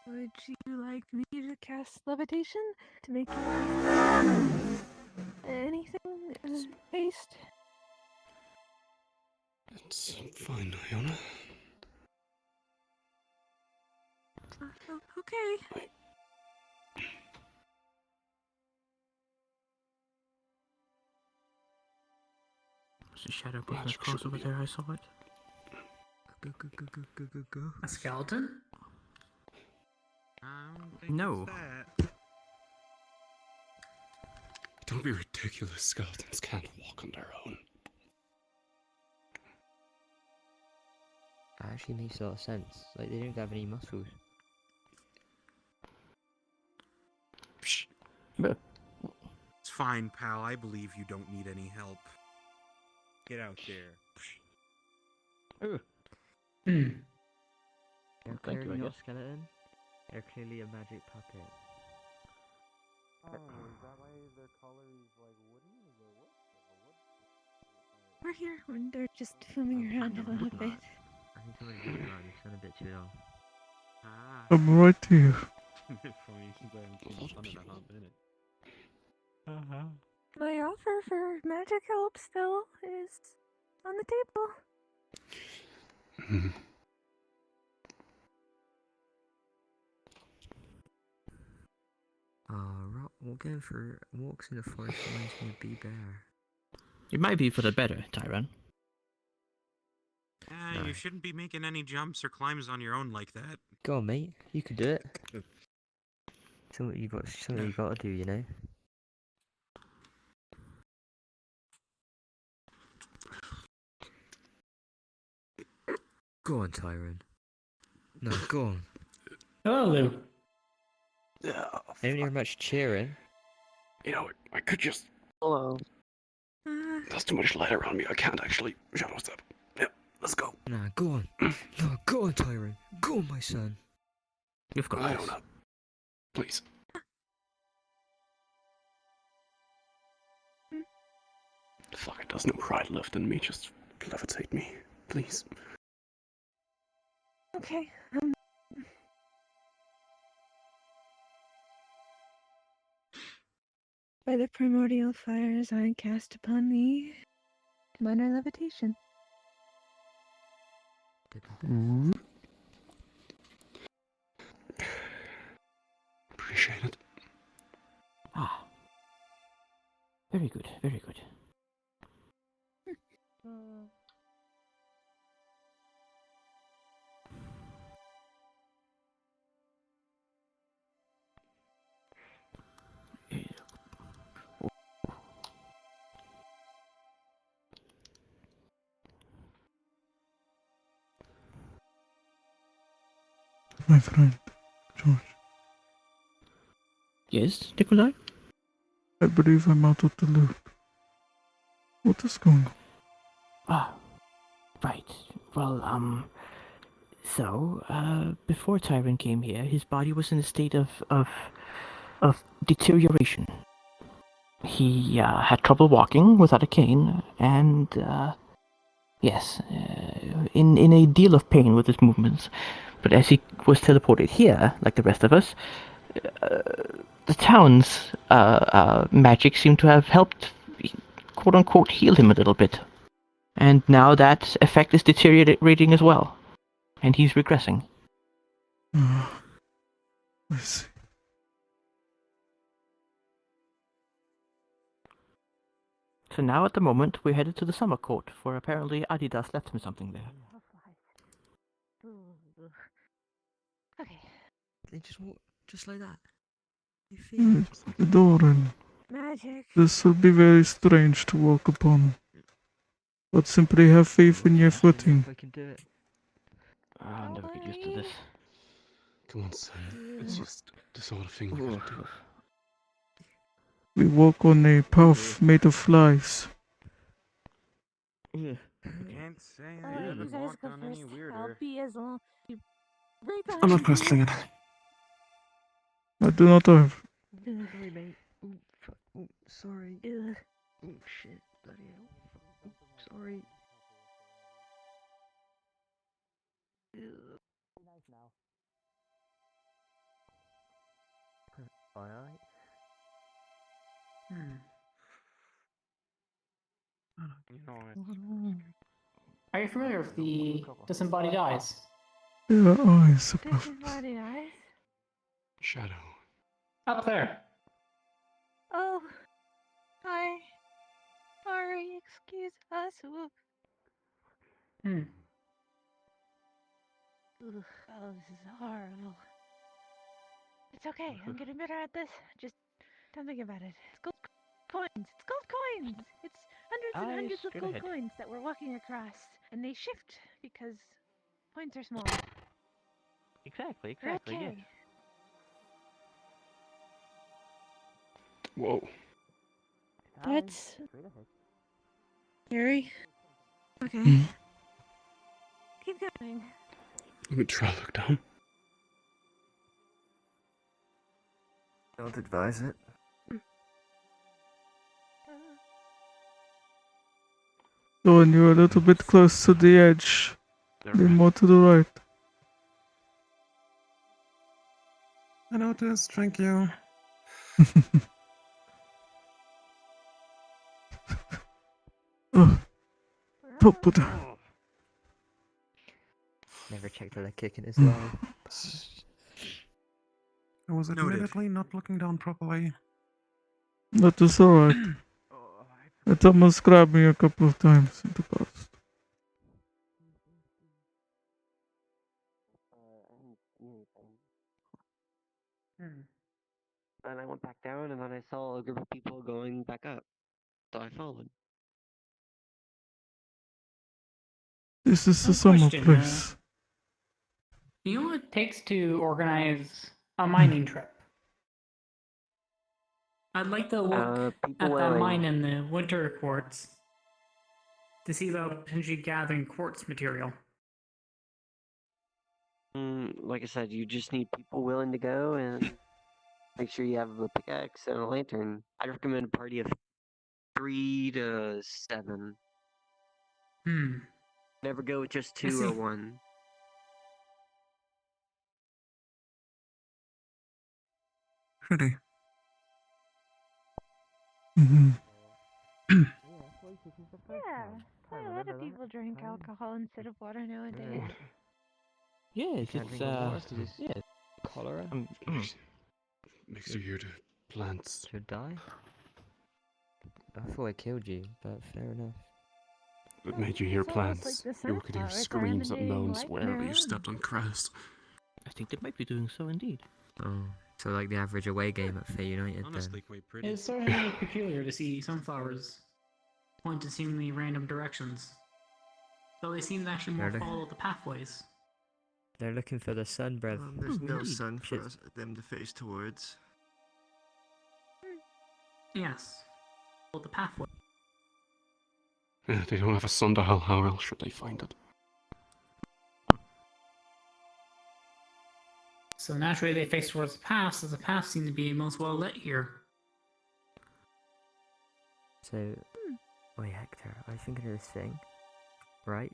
Would you like me to cast levitation to make you anything haste?
It's fine, Iona.
Okay.
There's a shadow moving across over there, I saw it. Go.
A skeleton?
No.
Don't be ridiculous. Skeletons can't walk on their own.
That actually makes a lot of sense. Like, they don't have any muscles.
It's fine, pal. I believe you don't need any help. Get out there.
They're
Thank you,
clearly
I
not
guess.
skeleton. They're clearly a magic puppet.
Oh, is that why their color is like wooden? Is it wood?
We're here when they're just swimming around a little bit.
I think somebody did that. It's gone a bit too long.
I'm right here.
My offer for magic help still is on the table.
Going for walks in the forest reminds me of Bee Bear.
It might be for the better, Tyron.
You shouldn't be making any jumps or climbs on your own like that.
Go on, mate. You can do it. Something you got to do, you know. Go on, Tyron. No, go on.
Hello.
I don't hear much cheering.
You know, I could just...
Hello.
There's too much light around me. I can't actually shadow step. Yep, let's go.
Nah, go on. No, go on, Tyron. Go on, my son.
You've got this.
Iona, please. Fuck it, there's no pride left in me. Just levitate me, please.
Okay. By the primordial fires I cast upon thee minor levitation.
Appreciate it.
Ah. Very good, very good.
My friend, George.
Yes, Nikolai?
I believe I'm out of the loop. What is going on?
Ah, right. Well, before Tyron came here, his body was in a state of deterioration. He had trouble walking without a cane, and yes, in a deal of pain with his movements. But as he was teleported here, like the rest of us, the town's magic seemed to have helped, quote-unquote, heal him a little bit. And now that effect is deteriorating as well. And he's regressing.
I see.
So now at the moment, we're headed to the summer court, for apparently Adidas left him something there.
Okay.
They just walk just like that.
Doran.
Magic.
This will be very strange to walk upon. But simply have faith in your footing.
I can do it.
I'll never get used to this.
Come on, son. It's just the sort of thing we gotta do.
We walk on a path made of flies.
I can't say I
You
haven't
guys
walked
go
on any
first. I'll
weirder.
be as long. Right
I'm
behind
not
you.
questioning it.
I do not have.
Sorry, mate. Ooh, sorry. Oh shit, bloody hell. Sorry. Alright.
You know,
Are you familiar with the disembodied eyes?
Yeah, I suppose.
Disembodied eyes?
Shadow.
Up there.
Oh, hi. Sorry, excuse us. Ooh.
Hmm.
Ugh, oh, this is horrible. It's okay. I'm getting better at this. Just don't think about it. It's gold coins. It's gold coins. It's hundreds and hundreds of
Straight
gold
ahead.
coins that we're walking across, and they shift because points are small.
Exactly,
We're
exactly, yes.
okay.
Whoa.
That's scary. Okay.
Hmm.
Keep going.
Let me try to look down.
Don't advise it.
So when you're a little bit close to the edge, be more to the right.
I noticed, thank you.
Oh, proper down.
Never checked for that kick in his life.
I was
Noted.
admittedly not looking down properly.
That is alright. It almost grabbed me a couple of times in the past.
And I went back down, and then I saw a group of people going back up. So I followed.
This is the
One
summer
question,
place.
Do you know what it takes to organize a mining trip? I'd like to look
people
at that
willing.
mine in the winter quartz to see about potentially gathering quartz material.
Like I said, you just need people willing to go, and make sure you have a pickaxe and a lantern. I'd recommend a party of 3 to 7. Never go with just 2 or
see.
1.
Pretty.
Mm-hmm.
Yeah, a lot of people drink alcohol instead of water nowadays.
Yes,
Can't
it's
drink water 'cause it's
yes.
cholera.
Makes it weird to plants.
Should die? I thought I killed you, but fair enough.
It made you hear
It's almost
plants.
like the
You could hear
sunflowers are
screams that
emanating
moans
light
where
their
you
own.
stepped on crust.
I think they might be doing so indeed.
Oh, so like the average away game at Fey United
Honestly,
then.
quite pretty.
It's certainly peculiar to see sunflowers point in seemingly random directions, though they seem to actually more
Really?
follow the pathways.
They're looking for the sun, bruv.
There's no
Indeed.
sun for
Shit.
them to face towards.
Yes, follow the pathway.
Yeah, they don't have a sundial. How else should they find it?
So naturally they face towards the path, as the path seems to be most well lit here.
So, wait, Hector, I was thinking of this thing, right?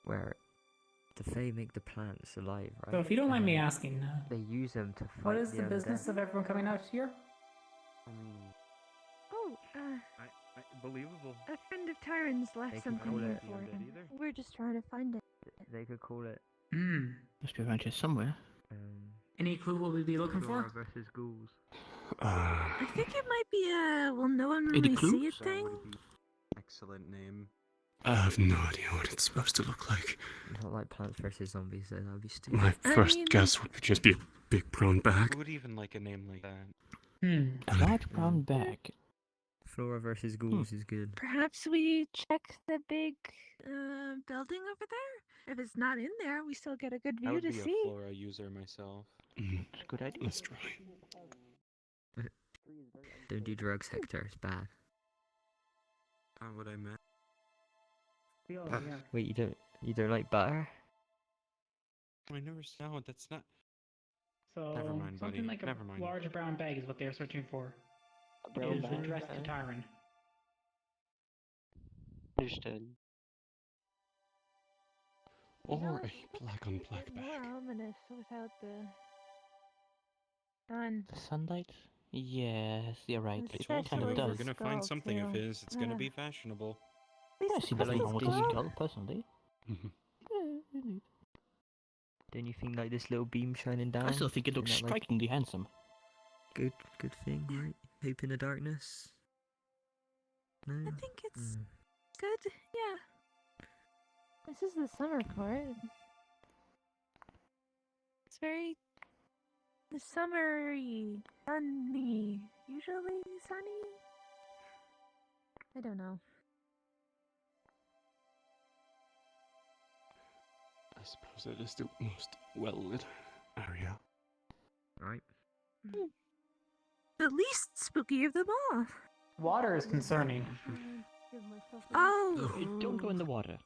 Where the Fae make the plants alive, right?
So if you don't mind me
And
asking,
they use them to fight
what is
the
the business
undead.
of everyone coming out here?
I mean,
Oh,
believable.
a friend of Tyron's
They
left
could
something
call
here
it
for him. We're just trying to find it.
they could call it
Must be around here somewhere.
Any clue what we'd be looking
Flora
for?
versus ghouls.
I think it might be a will no one
Any
really see
clues?
it thing.
Excellent name.
I have no idea what it's supposed to look like.
Not like Plants versus Zombies, though, that'd be stupid.
My first guess would just be a big brown bag.
Who would even like a name like that?
A large brown bag.
Flora versus ghouls is good.
Perhaps we check the big building over there. If it's not in there, we still get a good
I
view
would
to
be
see.
a Flora user myself.
It's a good idea.
Let's try.
Don't do drugs, Hector, it's bad.
Not what I meant.
Wait, you don't like butter?
I never saw it. That's not.
So
Never mind, buddy.
something like a
Never mind.
large brown bag is what they're searching for.
brown
It is
bag?
addressed to Tyron.
Understood.
Or
it's
a black on black
more
bag.
ominous without the sun.
The sunlight? Yes, you're right.
I
It
told
kind
you
of
if we're
does.
gonna find something of his, it's gonna be fashionable.
I see nothing wrong with the skull, personally.
Don't you think like this little beam shining down?
I still think it looks
isn't that, like,
strikingly handsome.
good thing, right? Hope in the darkness. No.
I think it's good. Yeah. This is the summer court. It's very summery, sunny. Usually sunny. I don't know.
I suppose it is the most well-lit area.
Right.
The least spooky of them all.
Water is concerning.
Oh.
Don't go in the water.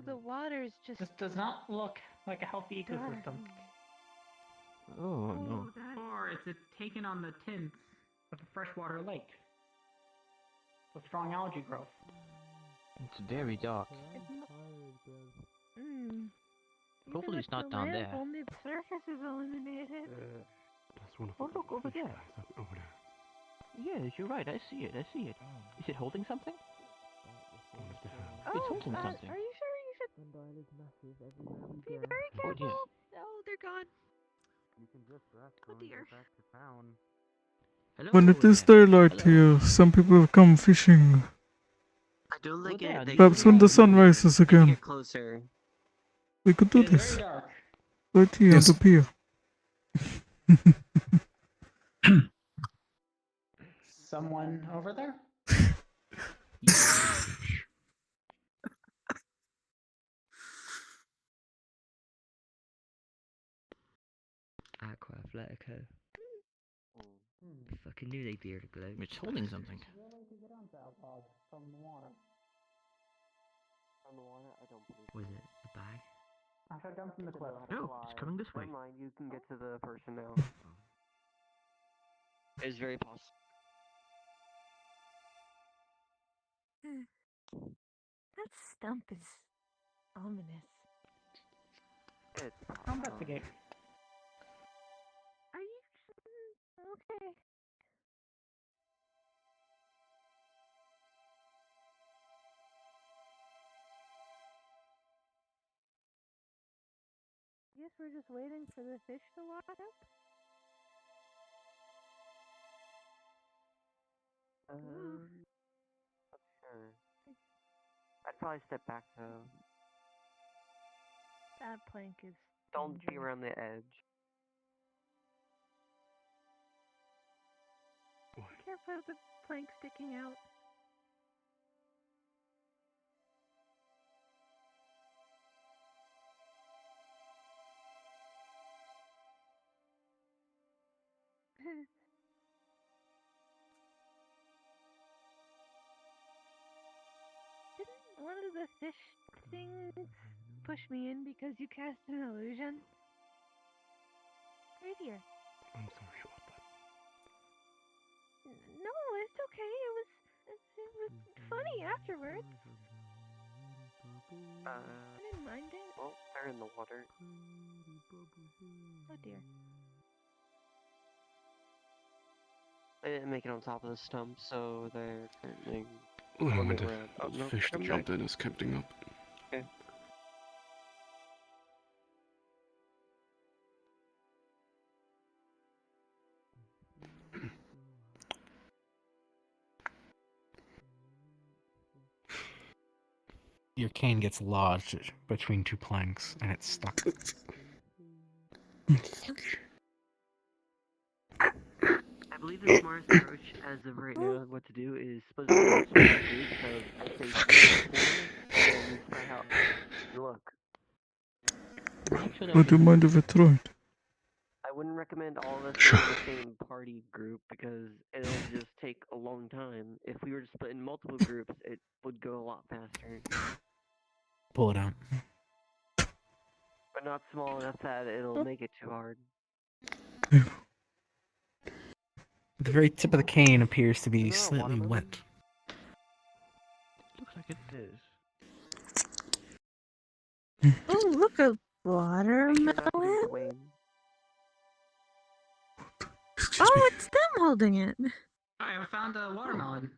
The water's just.
This does not look like a healthy ecosystem.
Oh, no.
Or is it taken on the tints of a freshwater lake with strong algae growth?
It's very dark. Hopefully it's not down there.
Only the surface is illuminated.
That's one of
Oh,
the
look, over
fish
there.
guys up over there.
Yes, you're right. I see it. Is it holding something?
One of the hands.
It's holding something.
Are you sure you should be very
Oh,
careful?
dear.
Oh, they're gone.
You can just rest
Oh,
when we
dear.
get back to town.
When it is daylight here, some people have come fishing.
I don't think it.
Perhaps when the sun rises again,
Get closer.
we could do
It's
this.
very dark.
Right here on the pier.
Someone over there?
Aqua Atletico. Fucking knew they'd be here to glow.
It's holding something.
From the water.
From the water? I don't believe.
Was it a bag?
I shot down from the cliff.
Oh, it's coming this way.
Never mind, you can get to the person now. It's very possible.
That stump is ominous.
I'll investigate.
Are you okay? Guess we're just waiting for the fish to walk up.
Not sure. I'd probably step back though.
That plank is.
Don't be
dangerous.
around the edge.
Careful of the plank sticking out. Didn't one of the fish things push me in because you cast an illusion? Right here.
I'm sorry about that.
No, it's okay. It was funny afterwards. I didn't mind it.
Well, they're in the water.
Oh dear.
They didn't make it on top of the stump, so they're currently
Well, I
swimming
wonder
around.
if the fish that
come
jumped
back.
in is catching up.
Okay.
Your cane gets lodged between two planks and it's stuck.
I believe the smartest approach as of right now, what to do is split it into small groups of, let's say, 4, and then spread out. Look,
Would you mind if I tried?
I wouldn't recommend all of us going to the same party group because it'll just take a long time. If we were to split in multiple groups, it would go a lot faster.
Pull it out.
But not small enough that it'll make it too hard.
The very tip of the cane appears to be slightly wet.
like it.
It is.
Oh, look, a watermelon. Oh, it's them holding it.
I have found a watermelon.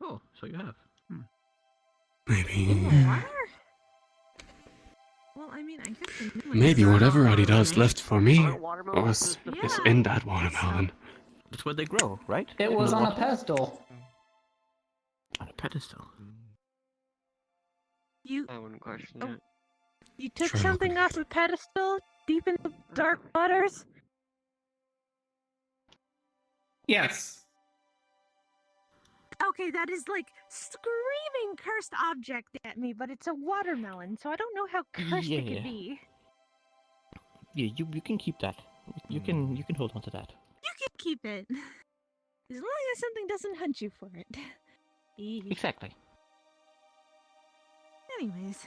Oh, so you have.
Maybe.
In the water? Well, I mean, I guess the new one
Maybe
has
whatever
watermelon
Adidas
in it.
left for me
Aren't watermelons
was
supposed
is
Yeah,
in that
I guess so.
watermelon.
That's where they grow, right?
It
In
was
the
on a
water?
pedestal.
On a pedestal.
You
I wouldn't question
oh,
it.
you took
Try
something off a pedestal deep in the dark waters?
Yes.
Okay, that is like screaming cursed object at me, but it's a watermelon, so I don't know how cursed it
Yeah.
could be.
Yeah, you can keep that. You can hold on to that.
You can keep it. As long as something doesn't hunt you for it.
Exactly.
Anyways.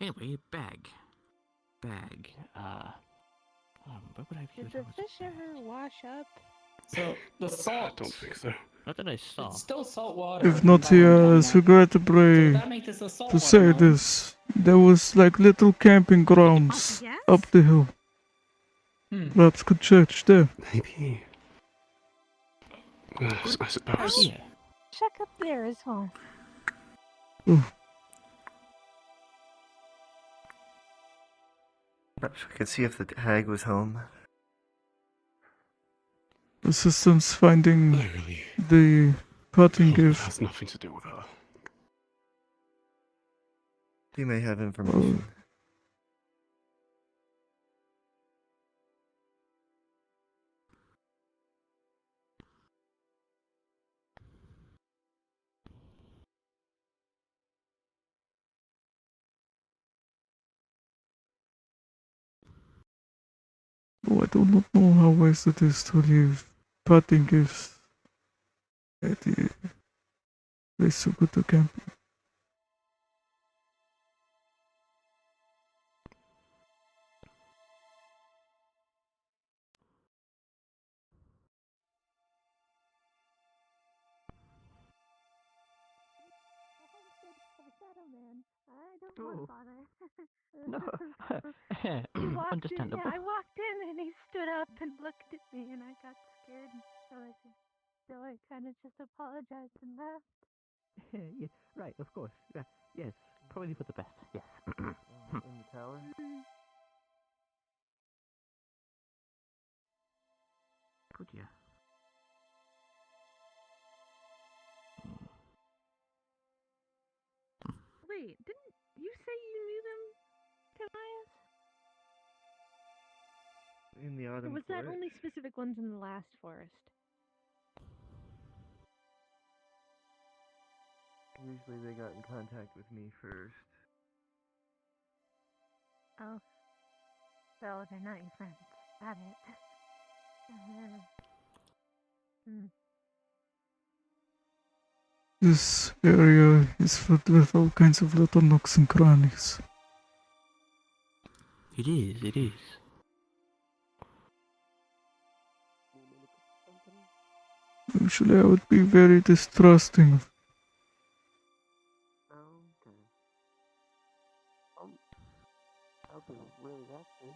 Anyway, bag. Bag.
Where would I
Did the fish ever wash up?
So the salt.
I don't think so.
Not that I saw.
It's still salt water.
If not here, regrettably
that makes this a salt
to say
watermelon.
this, there was like little camping grounds
Yes?
up the hill. Perhaps could church there.
Maybe. Yes, I suppose.
Yeah.
Check up there as well.
Oh,
Perhaps we could see if the hag was home.
assistance finding
Really?
the parting
It
gift.
has nothing to do with her.
She may have information.
Oh, I do not know how wise it is to leave parting gifts at the place to go to camp.
Oh.
No.
Understandable.
I walked in and he stood up and looked at me and I got scared. So I kind of just apologized and left.
Yeah, right, of course. Yeah, yes, probably for the best. Yes.
In the tower?
Could you?
Wait, didn't you say you knew them, Tobias?
In the
Or
autumn
was that
forest?
only specific ones in the last forest?
Usually they got in contact with me first.
Oh. So they're not your friends. Got it.
This area is filled with all kinds of little nooks and crannies.
It is, it is.
Usually I would be very distrusting of
Okay. I'll be really that thing.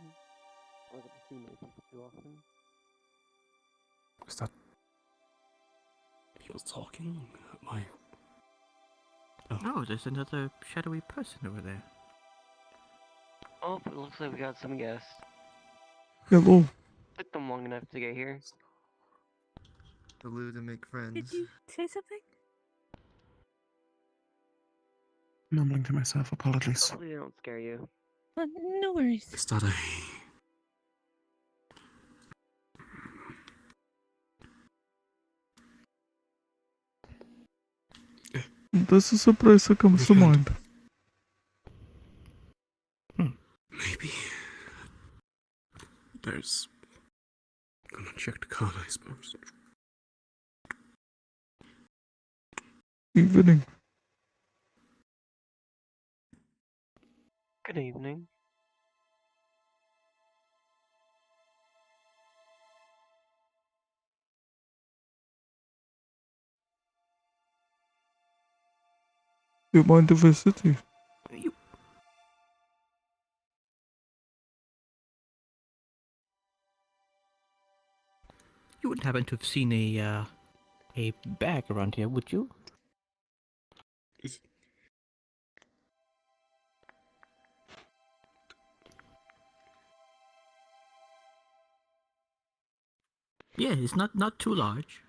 I don't get to see many people too often.
Is that people talking? Am I?
Oh, there's another shadowy person over there.
Oh, it looks like we got some guests.
hello.
Took them long enough to get here.
The Lou to make friends.
Did you say something?
Mumbling to myself, apologies.
Hopefully they don't scare you.
No worries.
Is that a...
This is a place that comes to mind.
Maybe. There's... I'm gonna check the card, I suppose.
Evening.
Good evening.
You mind if I sit here?
You wouldn't happen to have seen a bag around here, would you? Yeah, it's not too large.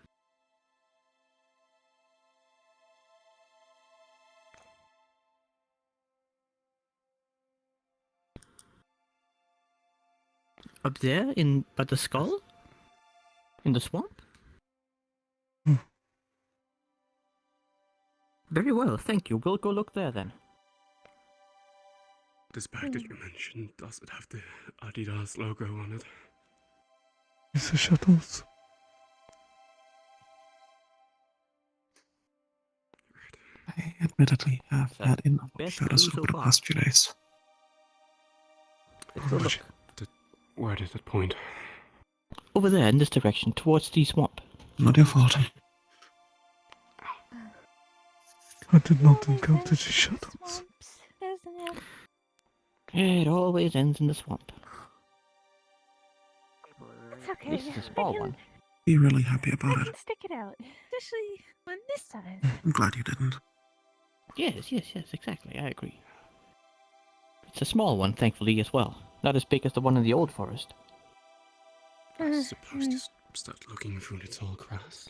Up there, in by the skull? In the swamp? Very well, thank you. We'll go look there then.
This bag that you mentioned, does it have the Adidas logo on it?
It's the shuttles.
I admittedly have had enough of shadows over the past few days.
Let's go look.
Where does it point?
Over there, in this direction, towards the swamp.
Not your fault.
I did not encounter the shuttles.
Isn't it?
It always ends in the swamp.
It's okay.
This is a small one.
Be really happy about
I
it.
can stick it out, especially when this size.
I'm glad you didn't.
Yes, exactly. I agree. It's a small one, thankfully, as well. Not as big as the one in the old forest.
I suppose to start looking through the tall grass.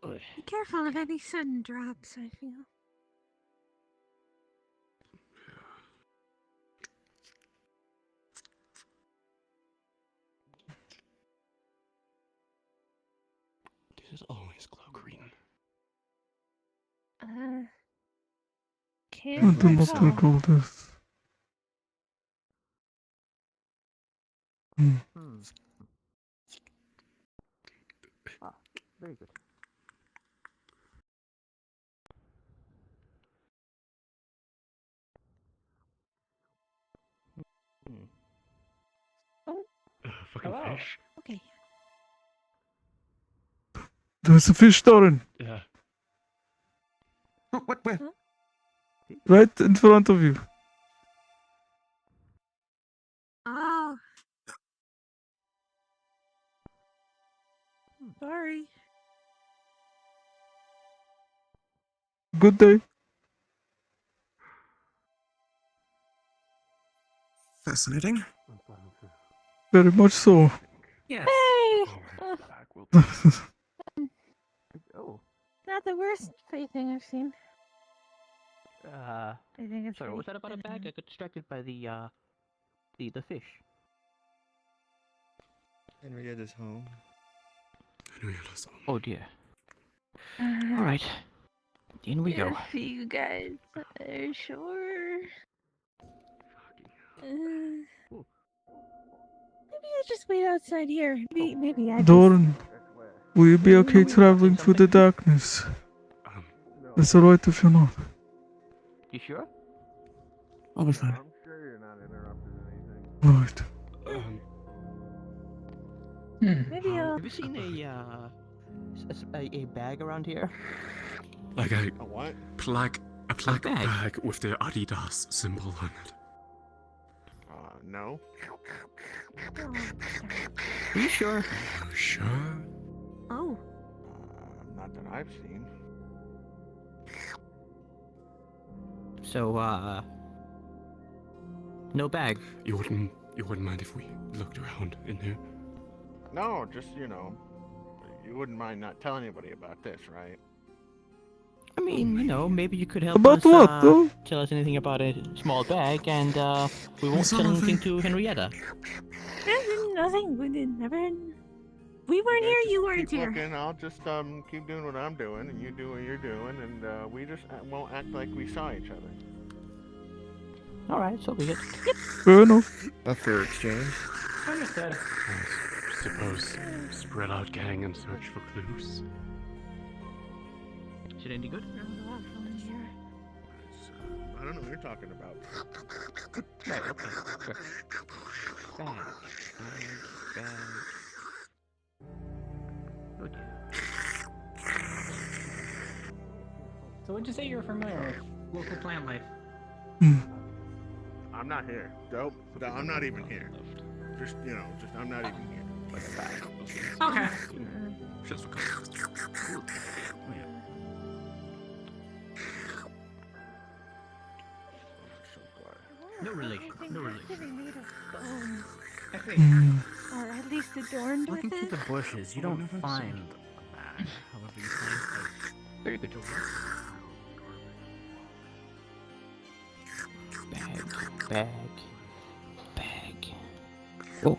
Be careful of any sudden drops, I feel.
This is always glow green.
I
Can't
do not
recall.
recall this.
Ah, very good.
Oh.
Fucking
Hello.
fish.
Okay.
There's a fish, Doran.
Yeah.
What? Where?
Right in front of you.
Oh. Sorry.
Good day.
Fascinating.
Very much so.
Yes.
Hey!
Oh.
Not the worst fate thing I've seen.
I
think it's
sorry, what was that about a bag? I got distracted by the fish.
Henrietta's home.
Henrietta's home.
Oh dear. Alright. In we go.
If you guys are sure. Maybe I just wait outside here. Maybe I
Doran, will you be okay traveling through the darkness? It's alright if you're not.
You sure?
I'll be fine.
I'm sure you're not interrupting anything.
Right.
Maybe I'll...
Have you seen a bag around here?
Like a
what?
A black bag with the Adidas symbol on it.
No.
Are you sure?
Sure.
Oh.
Not that I've seen.
So, no bag.
You wouldn't mind if we looked around in here?
No, just, you wouldn't mind not telling anybody about this, right?
I mean, maybe you could help
About
us,
what, though?
tell us anything about a small bag, and, we won't tell anything to Henrietta.
Nothing. We did never... We weren't here, you weren't
Keep
here.
looking, I'll just keep doing what I'm doing, and you do what you're doing, and we just won't act like we saw each other.
Alright, so be it.
Fair enough.
A fair exchange.
Understood.
I suppose spread out gang and search for clues.
Is it any good?
I don't know what you're talking about.
Right, okay, sure. Bag. Oh dear.
So would you say you're familiar with local plant life?
I'm not here. Nope. No, I'm not even here. Just I'm not even here.
Okay.
Just
No relation. No
Everything has to
relation.
be made of bone.
I think.
Or at least adorned with
Looking through
it.
the bushes, you don't find a bag. However, you find a very good
Bag. Oh.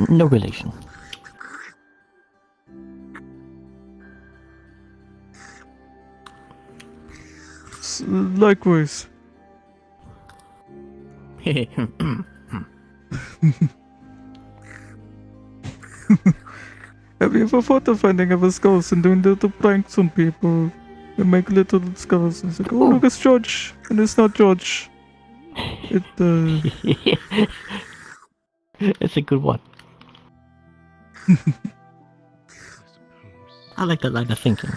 No relation.
Likewise. Have you ever thought of finding other skulls and doing little pranks on people? You make little skulls. It's like, oh, look, it's George. And it's not George.
It's a good one. I like that line of thinking.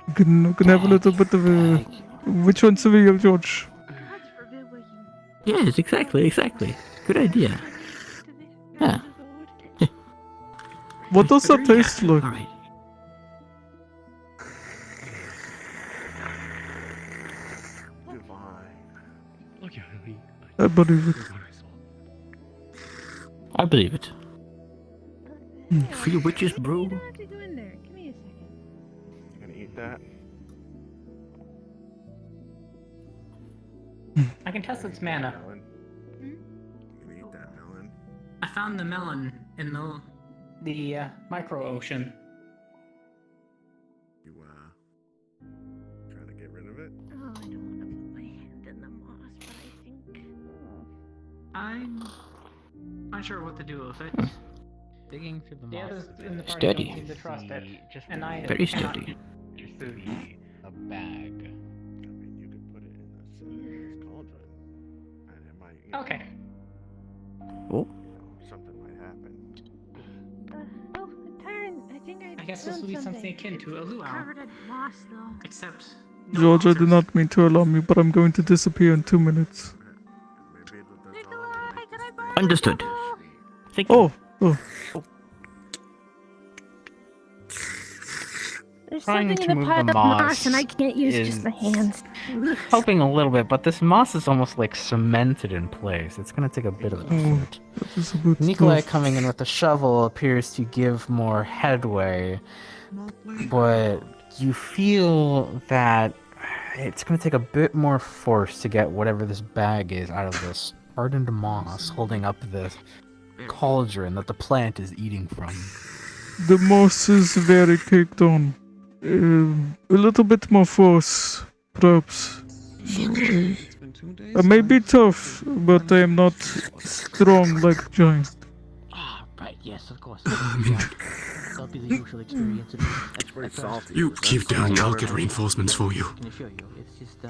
You can have a little bit of a... Which one's the real George?
Yes, exactly. Good idea. Yeah.
What does that taste like?
Alright.
Look at me.
I believe it.
I believe it. Free witches brew.
You don't have to go in there. Give me a second.
You gonna eat that?
I can test its mana.
Melon. You gonna eat that melon?
I found the melon in the micro ocean.
You trying to get rid of it?
Oh, I don't want to put my hand in the moss, but I think.
I'm not sure what to do with it.
Digging through the
The
moss.
others in the party
Steady.
don't seem to trust it,
Just
and I
Very
cannot.
steady.
Just see a bag.
I mean, you could put it in this cauldron, and it might.
Okay.
Oh.
Something might happen.
Oh, Tyron, I think
I guess this will be something akin to a luau.
Covered in moss, though.
Except.
George, I did not mean to alarm you, but I'm going to disappear in 2 minutes.
Understood. Thank you.
Oh.
There's
Trying
something
to
in the
move
pile
the
of moss,
moss
and I can't use
is
just my hands.
helping a little bit, but this moss is almost like cemented in place. It's gonna take a bit of an effort.
That is a bit
Nikolai
tough.
coming in with a shovel appears to give more headway, but you feel that it's gonna take a bit more force to get whatever this bag is out of this hardened moss holding up the cauldron that the plant is eating from.
The moss is very caked on. A little bit more force, perhaps. I may be tough, but I am not strong like Giant.
Right, yes, of course. That'll be the usual experience.
It's pretty salty.
You keep down, I'll get reinforcements for you.
I can assure you, it's just a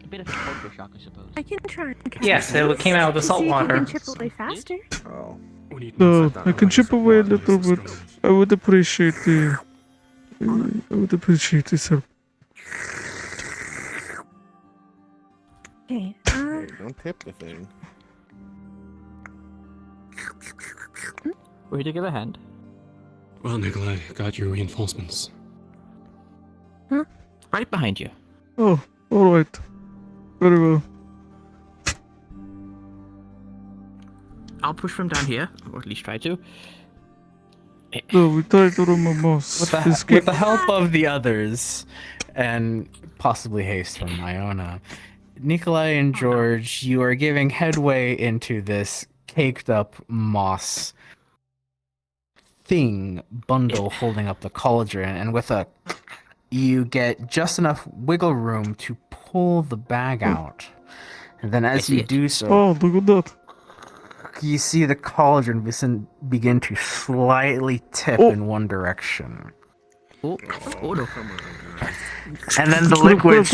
bit of a culture shock, I suppose.
I can try and catch
Yes, it came out of the
to
salt
see if you
water.
can chip away faster.
Oh.
So, I can chip away a little bit. I would appreciate the... I would appreciate this help.
Okay,
Hey, don't tip the thing.
Ready to give a hand?
Well, Nikolai, got your reinforcements.
Right behind you.
Oh, alright. Very well.
I'll push from down here, or at least try to.
So, we try to remove moss.
With the help of the others, and possibly haste from Iona, Nikolai and George, you are giving headway into this caked up moss bundle holding up the cauldron, and with you get just enough wiggle room to pull the bag out. And then as you do so,
Oh, look at that.
you see the cauldron begin to slightly tip in one direction.
Oh no.
And then the liquid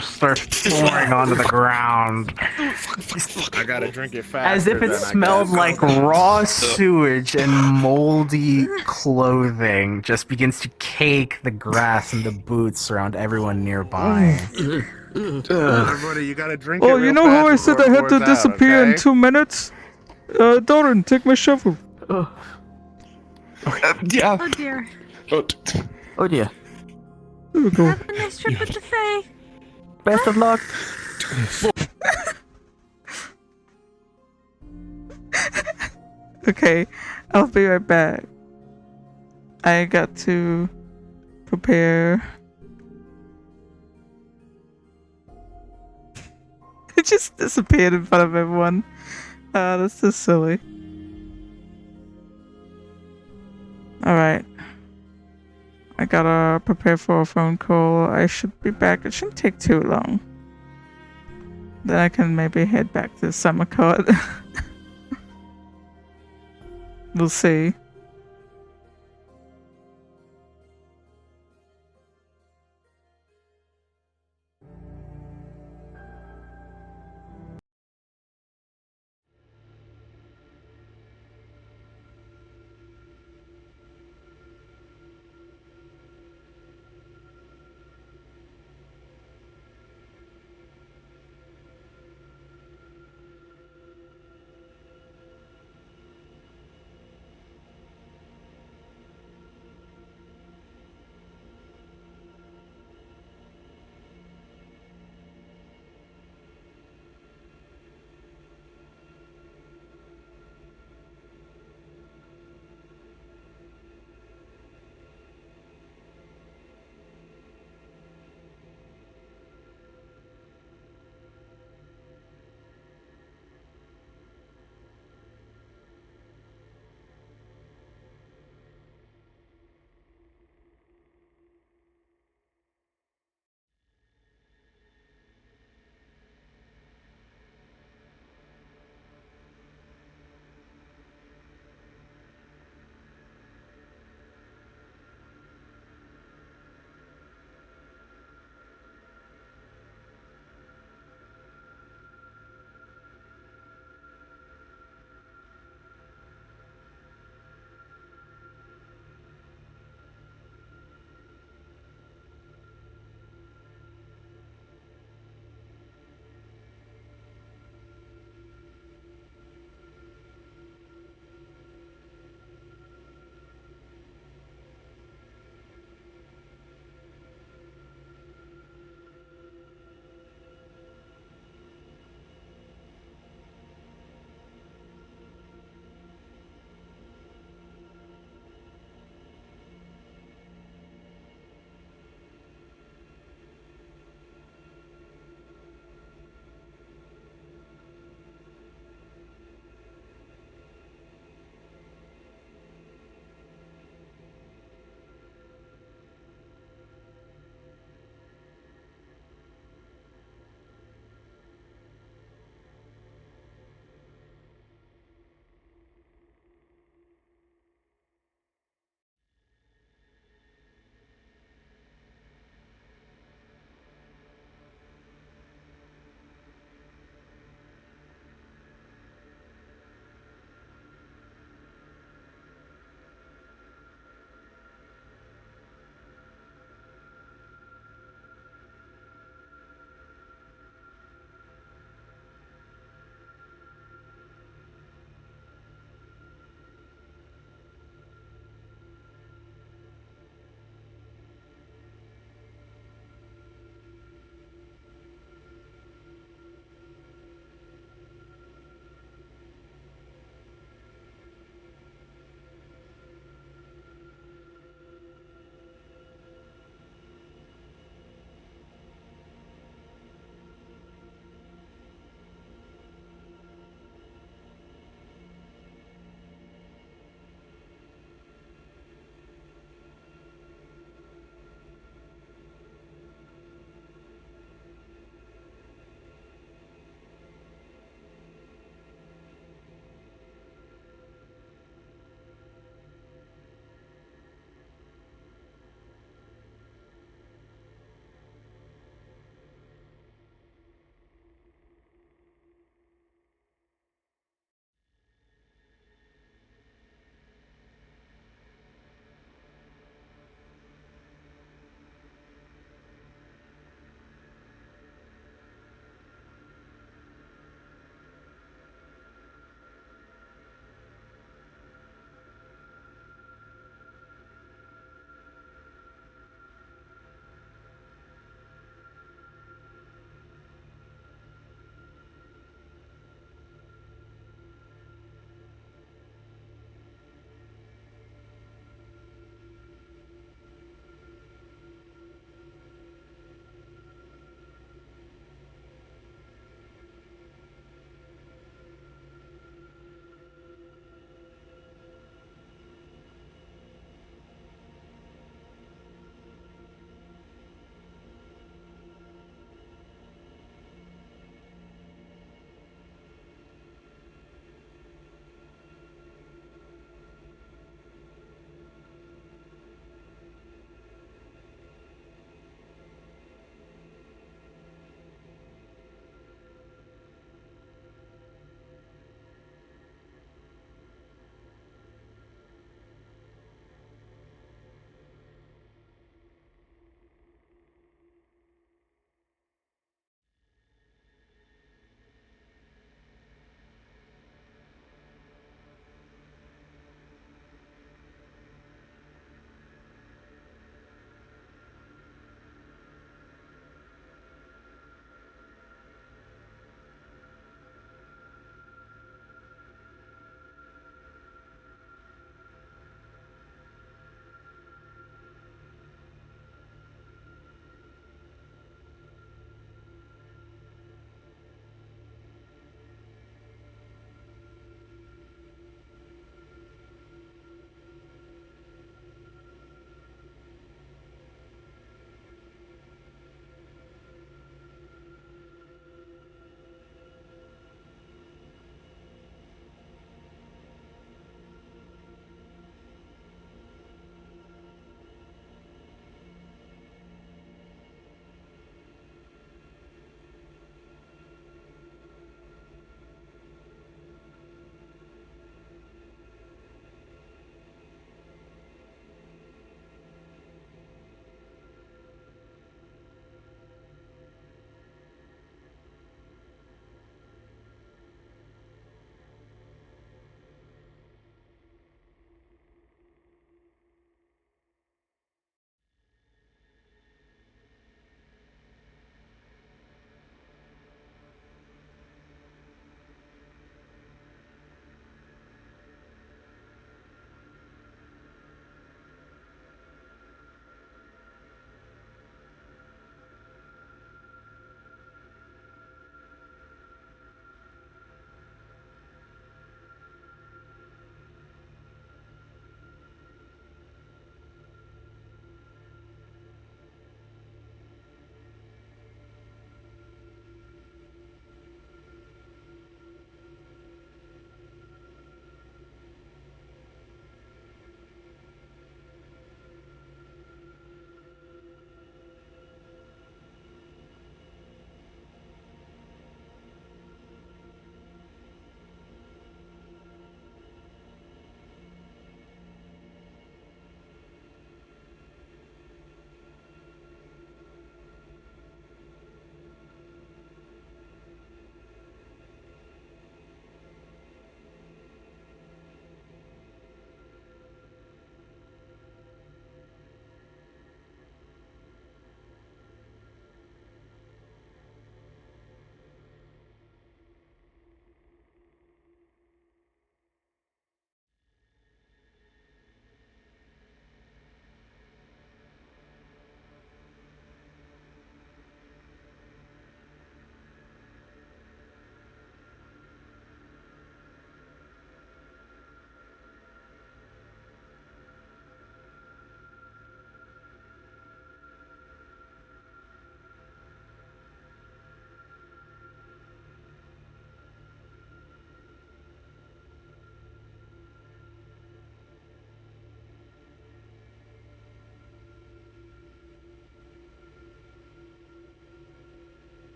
just starts pouring onto the ground.
I gotta drink it faster.
As if it
than I
smelled
guess.
like raw sewage and moldy clothing just begins to cake the grass and the boots around everyone nearby.
Everybody, you gotta drink it
Oh,
real
you know
fast
how I said
before
I
it
had
pours
to
out,
disappear in
okay?
2 minutes? Doran, take my shovel.
Yeah.
Oh dear.
Oh dear.
There we go.
Have a nice trip with the Fae.
Best of luck.
Okay, I'll be right back. I got to prepare. It just disappeared in front of everyone. That's just silly. Alright. I gotta prepare for a phone call. I should be back. It shouldn't take too long. Then I can maybe head back to Summercourt. We'll see.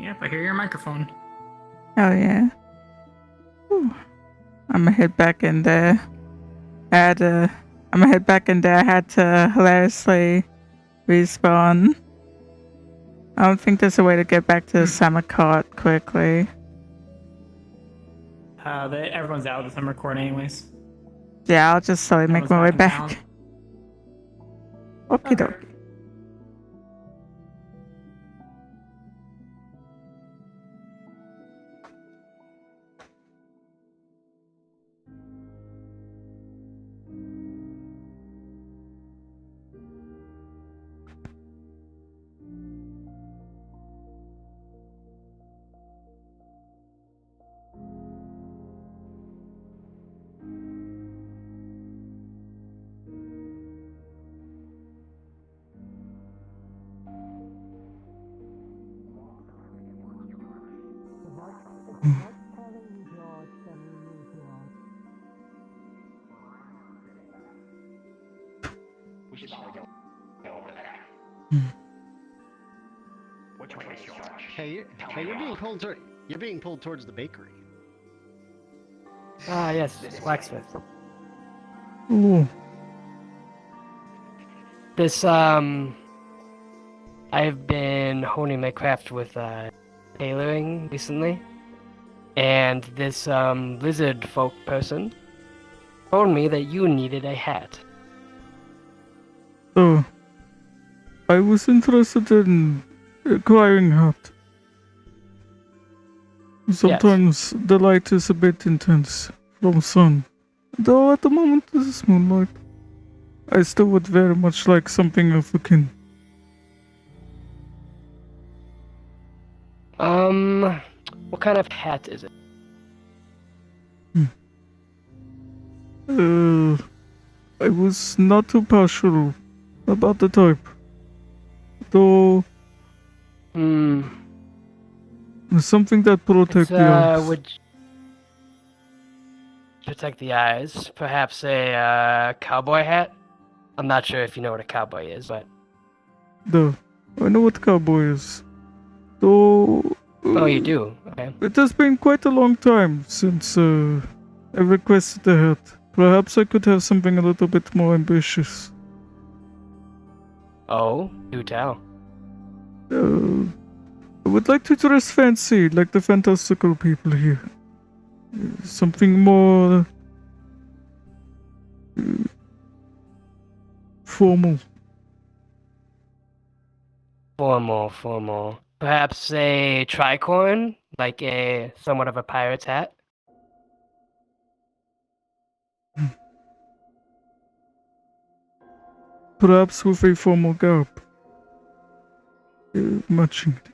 Yep, I hear your microphone.
Oh yeah. Ooh. I'm gonna head back in there. I'm gonna head back in there. I had to hilariously respawn. I don't think there's a way to get back to the summer court quickly.
Everyone's out of the summer court anyways.
Yeah, I'll just slowly make my way back. Okie dokie.
Hey, you're being pulled towards the bakery.
Ah, yes, blacksmith.
Ooh.
This, I've been honing my craft with, tailoring recently. And this, lizard folk person told me that you needed a hat.
Oh. I was interested in acquiring a hat. Sometimes the light is a bit intense from sun. Though at the moment this is moonlight. I still would very much like something of a kin.
What kind of hat is it?
I was not too partial about the type. Though... something that protects the eyes.
Would protect the eyes. Perhaps a, cowboy hat? I'm not sure if you know what a cowboy is, but...
Duh. I know what cowboy is. Though...
oh, you do? Okay.
It has been quite a long time since, I requested a hat. Perhaps I could have something a little bit more ambitious.
Oh, do tell.
I would like to dress fancy, like the fantastical people here. Something more... formal.
Formal. Perhaps a tricorn? Like a somewhat of a pirate's hat?
Perhaps with a formal garb. Matching it.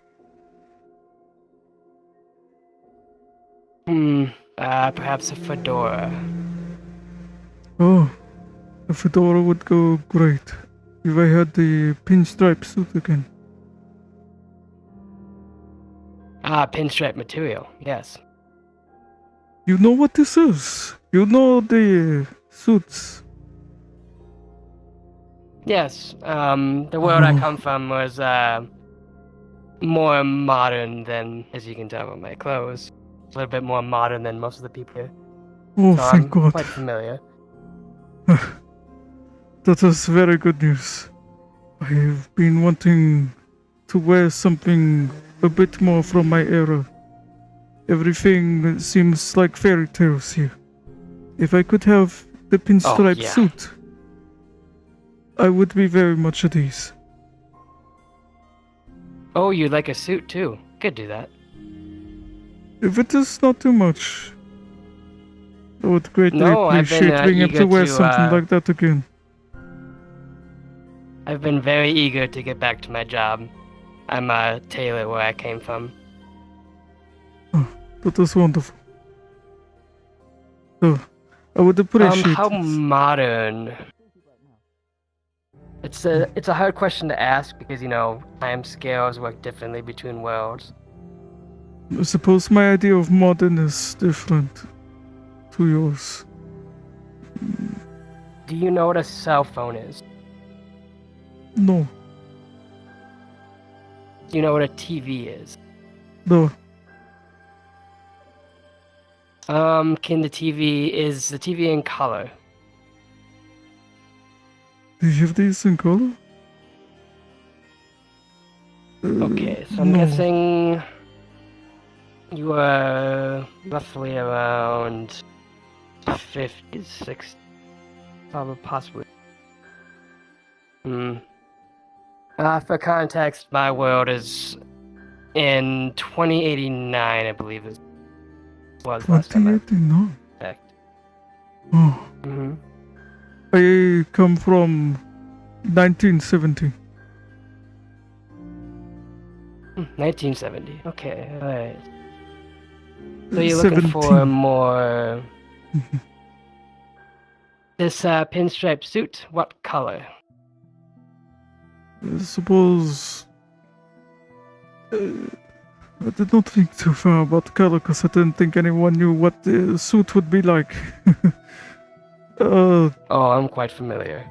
Perhaps a fedora.
Oh, a fedora would go great if I had the pinstripe suit again.
Pinstripe material, yes.
You know what this is? You know the suits.
Yes, the world I come from was, more modern than, as you can tell from my clothes. A little bit more modern than most of the people here.
Oh,
so
thank
I'm
God.
quite familiar.
That is very good news. I've been wanting to wear something a bit more from my era. Everything seems like fairy tales here. If I could have the pinstripe suit, I would be very much at ease.
Oh, you'd like a suit too? Could do that.
If it is not too much, I would greatly
I've been,
appreciate being able to wear something like that again.
I've been very eager to get back to my job. I'm a tailor where I came from.
Oh, that is wonderful. So, I would appreciate
how
it.
modern? It's a hard question to ask because, you know, time scales work differently between worlds.
I suppose my idea of modern is different to yours.
Do you know what a cell phone is?
No.
Do you know what a TV is?
No.
Can is the TV in color?
Do you have these in color?
Okay, so I'm
no.
guessing you are roughly around 50s, 60s, probably possibly. For context, my world is in 2089, I believe is was last time I
2089.
checked.
Oh.
Mm-hmm.
I come from 1970.
1970. Okay, alright. So you're looking for
17.
more. This pinstripe suit, what color?
I suppose. I did not think too far about the color because I didn't think anyone knew what the suit would be like.
Oh, I'm quite familiar.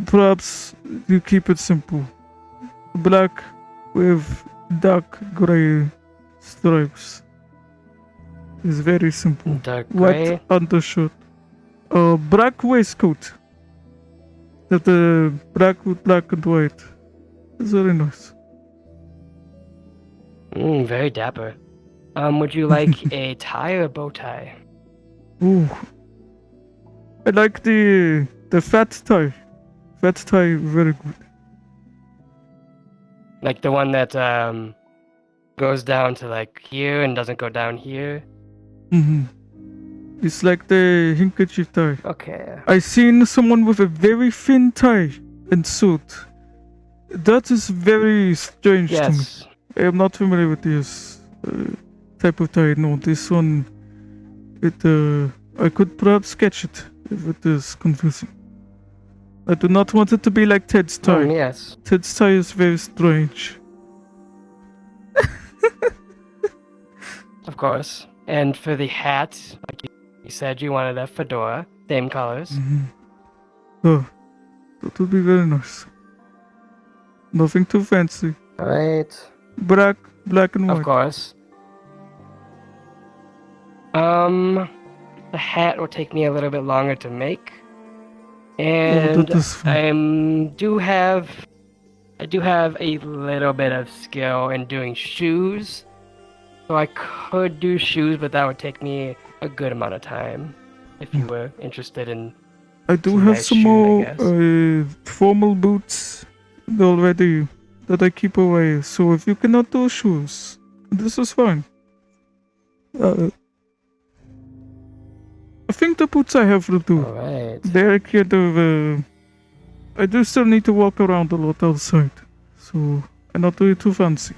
Perhaps you keep it simple. Black with dark gray stripes. It's very simple.
Dark gray?
White undershirt. Black waistcoat. That black with black and white. It's very nice.
Very dapper. Would you like a tie or a bow tie?
Ooh. I like the fat tie. Fat tie, very good.
Like the one that goes down to like here and doesn't go down here?
It's like the handkerchief tie.
Okay.
I seen someone with a very thin tie and suit. That is very strange to me. I am not familiar with this type of tie. No, this one, I could perhaps sketch it if it is confusing. I do not want it to be like Ted's tie.
Yes.
Ted's tie is very strange.
Of course. And for the hat, like you said, you wanted a fedora, same colors.
Oh, that would be very nice. Nothing too fancy.
Alright.
Black and white.
Of course. The hat will take me a little bit longer to make. And
that is fine.
I do have a little bit of skill in doing shoes. So I could do shoes, but that would take me a good amount of time if you were interested in
I do
some
have
nice
some
shoes, I
more
guess.
formal boots already that I keep away. So if you cannot do shoes, this is fine. I think the boots I have will do.
Alright.
They're kind of. I do still need to walk around a lot outside, so I not do it too fancy.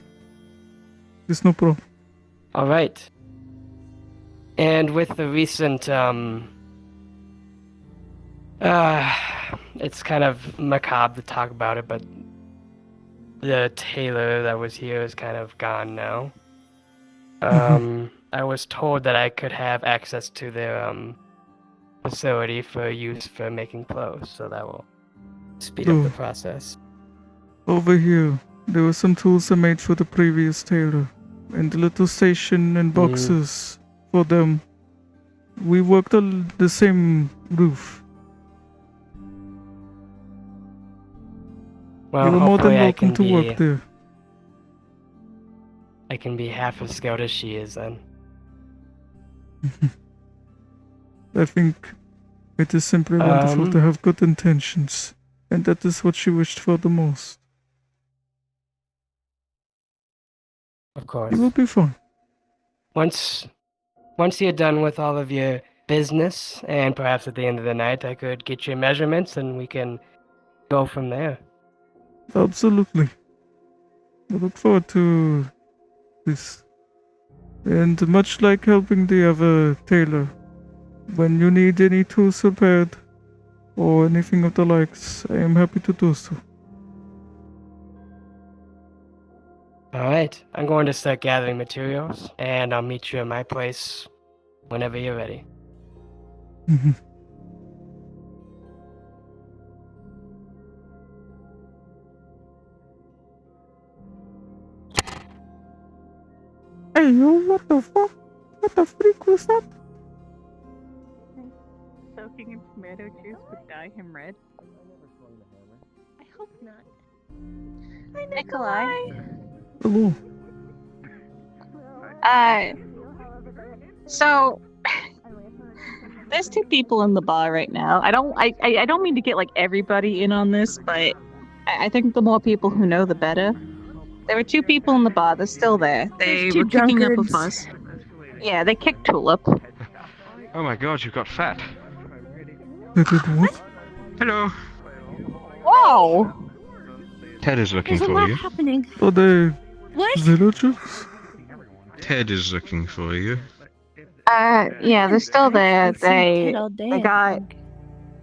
There's no problem.
Alright. And with the recent, it's kind of macabre to talk about it, but the tailor that was here is kind of gone now. I was told that I could have access to their, facility for use for making clothes, so that will speed up the process.
Over here, there were some tools I made for the previous tailor, and the little station and boxes for them. We worked on the same roof.
Well,
you were more than
hopefully
welcome to work there.
I can be half as skilled as she is then.
I think it is simply wonderful to have good intentions, and that is what she wished for the most.
Of course.
You will be fine.
Once you're done with all of your business, and perhaps at the end of the night I could get your measurements and we can go from there.
Absolutely. I look forward to this. And much like helping the other tailor, when you need any tools repaired or anything of the likes, I am happy to do so.
Alright, I'm going to start gathering materials, and I'll meet you at my place whenever you're ready.
Hey, what the fuck? What the freak was that?
Soaking in tomato juice would dye him red. I hope not. Hi, Nikolai.
Hello.
So there's two people in the bar right now. I don't mean to get like everybody in on this, but I think the more people who know, the better. There were two people in the bar. They're still there. They were kicking up a fuss. Yeah, they kicked Tulip.
Oh my god, you got fat.
They did what?
Hello.
Whoa!
Ted is looking
There's a
for
lot
you.
happening.
Are they
What?
villagers?
Ted is looking for you.
Yeah, they're still there.
I've seen
They
Ted all day,
they
I
got
think.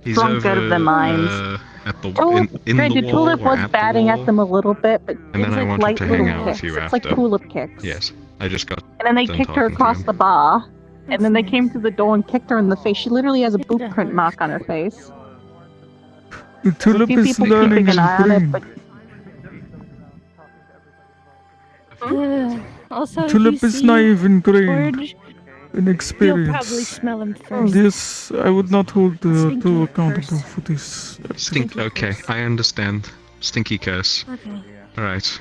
He's
drunk out of their minds.
at the
Tulip,
in the
granted,
wall
Tulip
or
was
at
batting
the
at
wall.
them a little bit, but
And
it
then
was
I
like
wanted
light
to
little
hang out
kicks.
with you
It's like
after.
Tulip kicks.
Yes, I just got.
And then they
done
kicked her
talking to
across
him.
the bar. And then they came to the door and kicked her in the face. She literally has a boot print mark on her face.
The
There's a
tulip
few
is
people
learning
keeping an
and
eye on it,
green.
but
Also, if
Tulip
you
is
see
naive and green.
Forge, you'll
Inexperienced.
probably smell him first.
This, I would not hold the
Stinky
two accountable
curse.
for this.
Stink. Okay, I understand. Stinky curse.
Okay.
All right.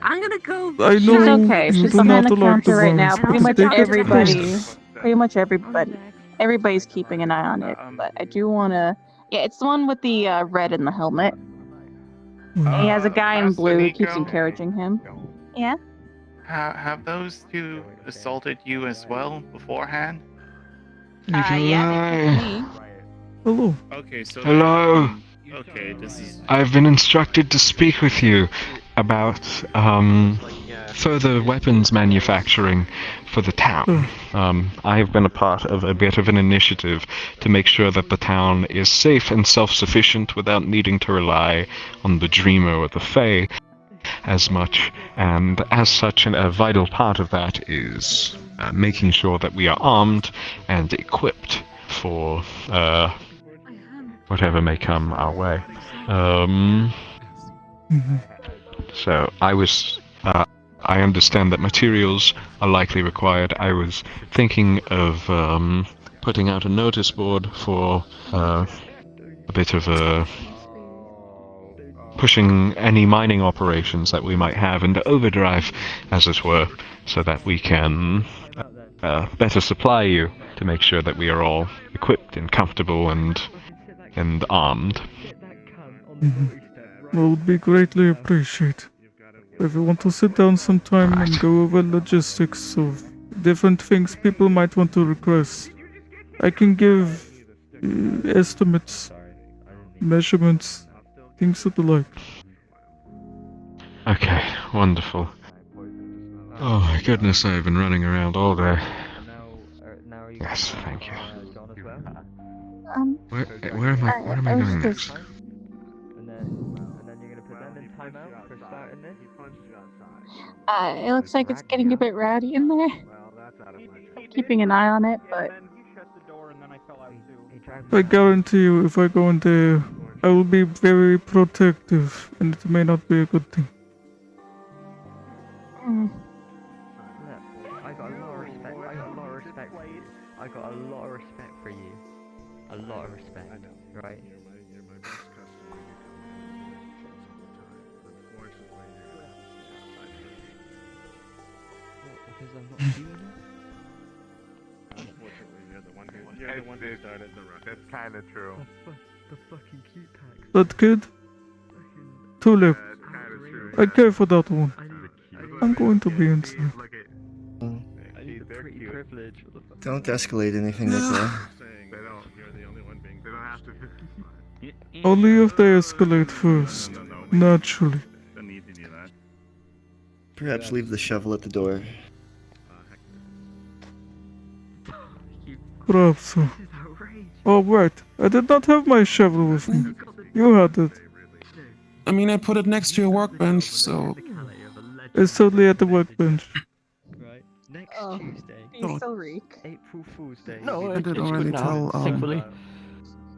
I'm gonna go.
I
she's
know
okay.
you
She's
do
behind
not
the
like the
counter right now.
violence, but they get close.
Everybody's keeping an eye on it. But I do want to. Yeah, it's the one with the red in the helmet. And he has a guy in blue who keeps encouraging him. Yeah.
Have those two assaulted you as well beforehand?
Yeah.
Hello.
Okay, so
Hello.
Okay, this is.
I've been instructed to speak with you about further weapons manufacturing for the town. I have been a part of a bit of an initiative to make sure that the town is safe and self-sufficient without needing to rely on the Dreamer or the Fae as much, and as such, a vital part of that is making sure that we are armed and equipped for whatever may come our way. So I understand that materials are likely required. I was thinking of putting out a notice board for a bit of pushing any mining operations that we might have into overdrive, as it were, so that we can better supply you to make sure that we are all equipped and comfortable and armed.
Well, would be greatly appreciated. If you want to sit down sometime and go over logistics of different things people might want to request, I can give estimates, measurements, things of the like.
Okay, wonderful. Oh my goodness, I've been running around all day. Yes, thank you. Where am I going next?
It looks like it's getting a bit rowdy in there. Keeping an eye on it, but
I guarantee you, if I go in there, I will be very protective, and it may not be a good thing.
I got a lot of respect. I got a lot of respect for you. I got a lot of respect for you. A lot of respect. Right?
You're my best customer.
Because I'm not doing it?
Unfortunately, you're the one who started the rush.
That's kind of true.
The fucking cute tax.
That kid? Tulip. I care for that one. I'm going to be inside.
I need the pretty privilege.
Don't escalate anything, Nicola.
Only if they escalate first, naturally.
Perhaps leave the shovel at the door.
Perhaps so. Oh, right. I did not have my shovel with me. You had it.
I mean, I put it next to your workbench, so...
It's totally at the workbench.
Right. Next
Oh,
Tuesday.
you so reek.
April Fool's Day.
No,
I did
it's
already
good now,
tell,
thankfully.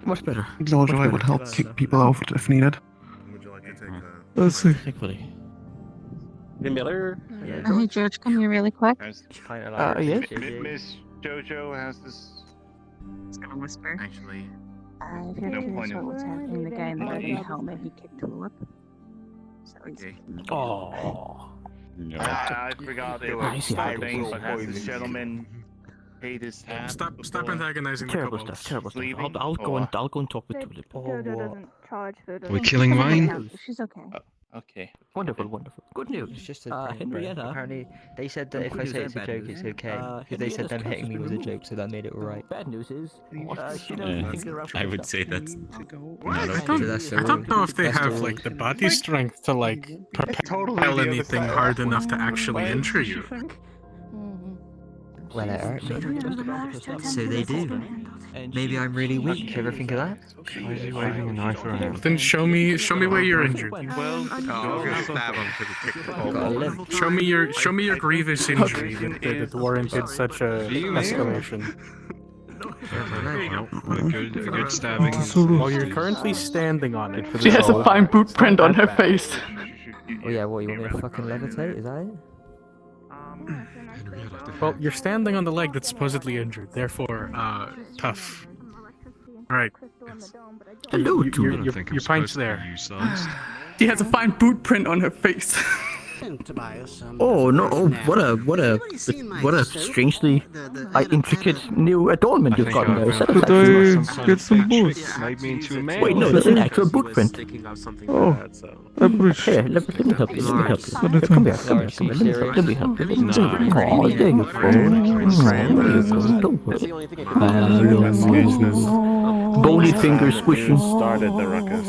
Much better.
Georgia would help kick people out if needed.
Would you like to take a...
I see.
Thankfully.
Miller.
Hey, George, come here really quick.
Yes.
Miss Jojo has this.
Just gonna whisper.
Actually,
If you're
no
curious
point
about
of.
what's happening, the guy in the red helmet, he kicked Tulip. So he's...
Oh.
I forgot it
I
was
see how it
starting,
is.
but has this gentleman paid his tab?
Stop antagonizing the
Terrible
kobolds.
stuff. Terrible stuff.
Leaving,
I'll go
or-
and talk with Tulip.
Jojo doesn't charge for the.
We're killing mine?
She's okay.
Okay.
Wonderful, wonderful. Good news.
It's just a brain break.
Henrietta.
Apparently, they said that if I
Good
say
news
it's a
and bad
joke,
news.
it's okay. Because they said
Henrietta's
them hitting me
curse
was a
removed.
joke, so that made it alright.
Bad news is, she
Yeah,
knows thinking around
I
for
would say
stuff.
that's
I
not
don't,
okay.
I don't know if they
That's the
have
rule.
like the body strength to like
Totally
propel
the other
anything
side.
hard enough to actually injure you.
Well, it hurt me.
So
they do. Maybe I'm really weak. You ever think of that?
Why is he waving a knife around?
Then show me where you're injured. Show me your grievous injury that warranted such a escalation.
A good stabbing.
Well, you're currently standing on it.
She has a fine boot print on her face.
Oh yeah, what, you want me to fucking levitate? Is that it?
Well, you're standing on the leg that's supposedly injured, therefore, tough. Alright.
Hello,
Your pint's there.
She has a fine boot print on her face.
Tobias.
Oh no! Oh, what a strangely intricate new adornment you've gotten there.
Could I get some boots?
Made me into a man.
Wait, no, that's an actual boot print.
Oh, I appreciate
Here, let me help you. Let me help you.
Anything.
Come here, come here, come here. Let me help you. Oh, there you go. Don't worry. Bony fingers squishing.
Started the ruckus.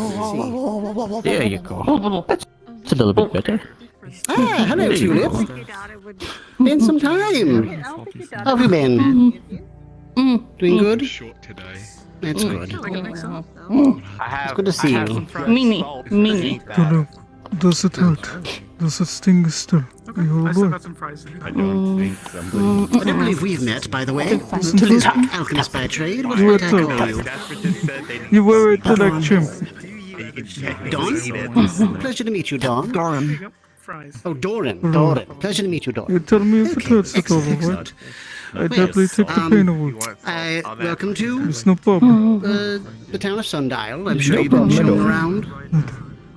There you go. That's a little bit better.
Ah, hello,
There you
Tulip.
go.
Been some time. How have you been? Doing good?
Short today.
That's good.
It's
good to see you.
Mini.
Tulip, does it hurt? Does it sting still? Are you
I still
alright?
got some fries.
I don't think somebody.
I don't believe we've met, by the way. Tulip, alchemist by trade. What
You
can I
were
call you?
That's what just said. They
You were it like chimp.
Don? Pleasure to meet you, Don.
Yep, fries.
Oh, Doran. Doran. Pleasure to meet you, Doran.
You tell me if it hurts at all, alright? I definitely take the pain away.
Welcome to
It's no problem.
the town of Sundial. I'm sure you've been shown around.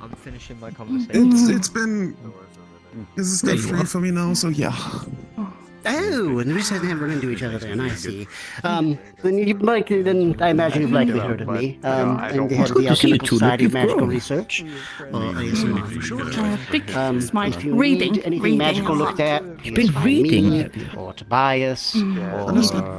I'm finishing my conversation.
It's been. This is day 3 for me now, so yeah.
Oh, and we just haven't run into each other then, I see. Then I imagine you've likely heard of me. I'm the head of the Alchemical Society of Magical Research, or ASMR for short. If you need anything magical looked at,
You've been reading.
me, or Tobias, or...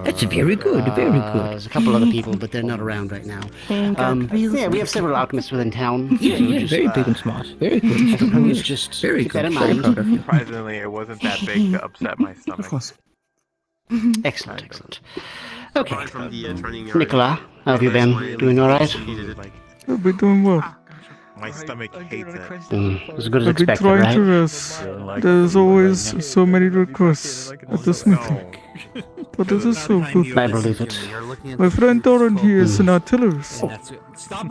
That's very good, very good.
There's a couple other people, but they're not around right now. Yeah, we have several alchemists within town.
Yeah, yeah, very big and smart. Very good.
I suppose just
Very
keep that
good.
in
Very
mind.
proud of you.
Surprisingly, it wasn't that big to upset my stomach.
Excellent, excellent. Okay. Nicola, how have you been? Doing alright?
I'll be doing well.
My stomach hates it.
As good as
I've been
expected,
trying
right?
to rest. There's always so many requests at this meeting. But it is so good.
I believe it.
My friend Doran here is an artillerist.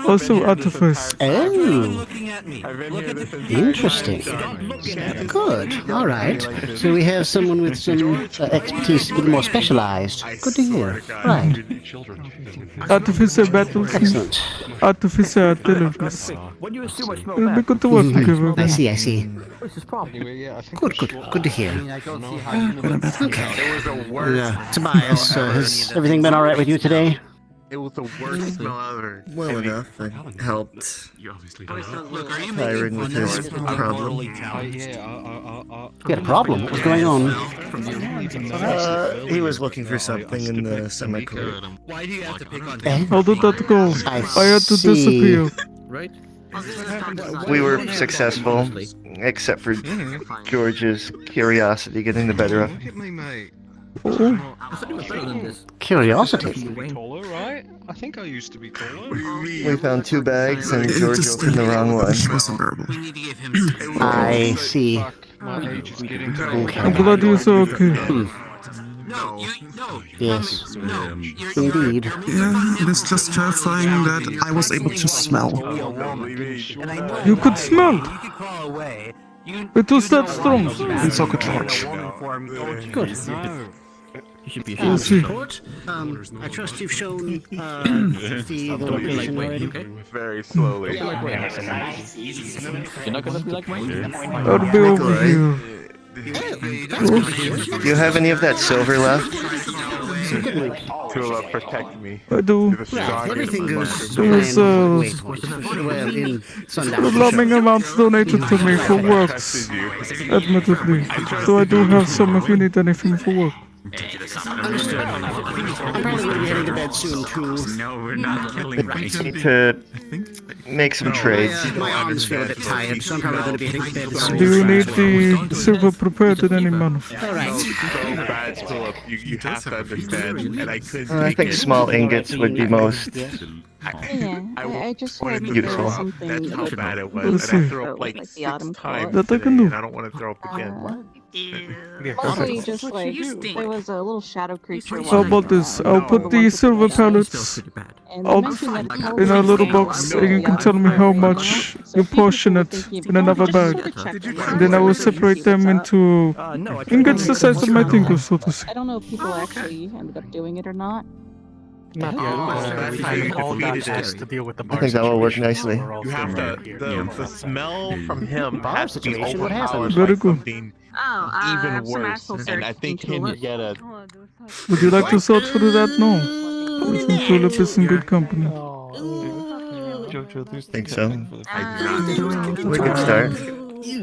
Also artifice.
Oh, interesting. Good. All right. So we have someone with some expertise, a bit more specialized. Good to hear. Right.
Artificer battles.
Excellent.
Artificer artillerist.
When you assume much more
It'll be good to work together.
I see, I see.
What's his problem?
Good, good, good to hear. Okay. Tobias, has everything been all right with you today?
It was the worst smell ever.
Well enough. It helped.
You obviously don't.
Kyron with his problem.
You had a problem? What was going on?
He was looking for something in the semicolon.
Why do you have to pick on
How did that go? I had to disappear.
Right?
We were successful, except for George's curiosity getting the better of him.
Look at me, mate.
Curiosity.
Taller, right? I think I used to be taller.
We found 2 bags and George opened the wrong one.
I see.
My age is getting to
Okay.
I'm glad you're so okay.
Yes. Indeed.
Yeah, it is just terrifying that I was able to smell.
You could smell. It was that strong.
And so could George.
Good.
You should be
We'll
ashamed
see.
of yourself.
I trust you've shown the location already.
Very slowly.
You're not gonna be like Wayne.
I'll be over here.
Do you have any of that silver left?
Tula, protect me.
I do.
You're the strongest
Everything goes
There was
well in sundown.
alarming amounts donated to me for works, admittedly. So I do have some if you need anything for work.
Understood. I'm probably going to be heading to bed soon too.
No, we're not killing
Need to make some trades.
My arms feel a bit tired, so I'm probably going to be heading to bed soon.
Do you need the silver prepared in any manner?
Alright.
So bad, Philip. You have to understand, and I couldn't.
I think small ingots would be most
I just heard that there
useful.
was something
That's how
about
bad it
Let's
was. And I
see.
threw up like
the
6
autumn
times
That I can
today,
do.
and I don't want to throw up again.
Also, just like there was a little shadow creature.
How about this? I'll put the silver pellets out in a little box and you can tell me how much you portion it in another bag. And then I will separate them into ingots the size of my fingers, so to say.
I don't know if people actually ended up doing it or not.
Not yet. We've all got asked to deal with the
I
bar
think that will work nicely.
situation.
You have to. The smell from him has to be
situation, what
overpowered
Very
by
good.
something
Oh,
even worse. And I think him get a.
Would you like to sort through that? No. I think Philip is in good company.
Think so. We could start.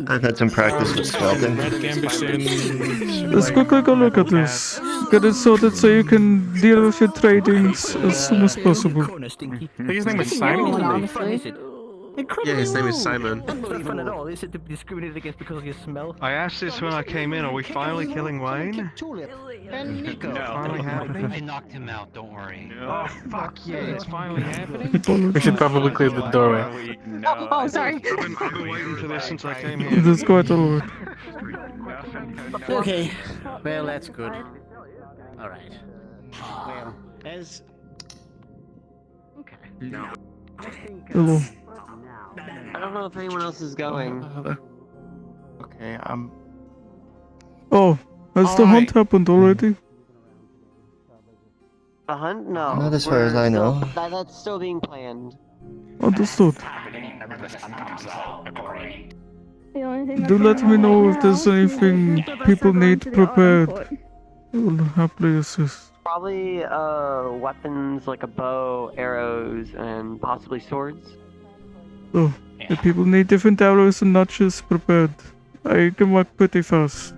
I've had some practice with smelting.
Let's quickly go look at this. Get it sorted so you can deal with your tradings as soon as possible.
I think his name was Simon.
Yeah,
his name is Simon.
That's not fun at all. Is it to be discriminated against because of your smell?
I asked this when I came in. Are we finally killing Wayne?
And Nico.
Finally happening?
I knocked him out, don't worry.
Oh fuck yeah! It's finally happening.
We should probably clear the doorway.
Oh, sorry.
I've been waiting for this since I came here.
It is quite alright.
Okay. Well, that's good. Alright. Well, as... Okay.
No.
Hello.
I don't know if anyone else is going.
Okay,
Oh, has the hunt happened already?
The hunt? No.
Not as far as I know.
That's still being planned.
Understood.
The only thing
Do
that's
let
gonna
me know
happen
if there's
now
anything
is the
people
bus
need
are going to the autumn
prepared.
court.
I will happily assist.
Probably weapons like a bow, arrows, and possibly swords.
So, if people need different arrows and notches prepared, I can work pretty fast.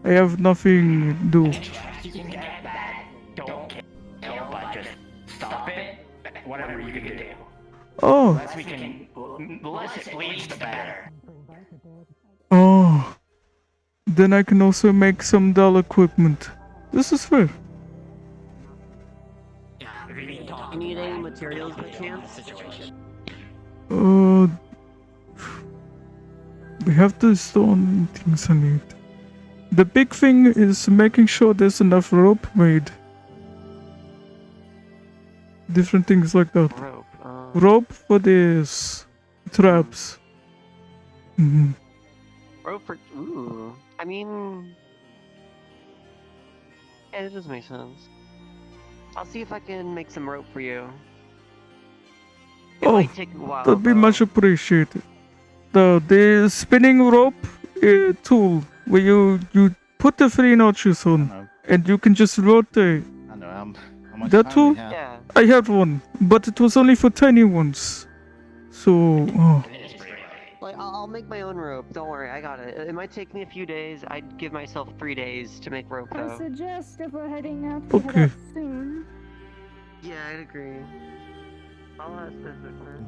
I have nothing to do.
You can get that. Don't kill, but just stop it. Whatever you can do.
Oh,
Less we can, the less it bleeds, the better.
oh. Then I can also make some dull equipment. This is fair.
You need any materials by chance?
We have to store things I need. The big thing is making sure there's enough rope made. Different things like that. Rope for this traps. Mm-hmm.
Rope for... Ooh. I mean... Yeah, it does make sense. I'll see if I can make some rope for you. It might take a while,
that'd be
though.
much appreciated. The spinning rope tool where you put the 3 notches on and you can just rotate.
I know, how much
That
time
tool?
we have?
Yeah.
I had one, but it was only for tiny ones. So,
Like, I'll make my own rope. Don't worry, I got it. It might take me a few days. I'd give myself 3 days to make rope,
I
though.
suggest if we're heading out to head
Okay.
out soon.
Yeah, I'd agree. I'll ask Victor.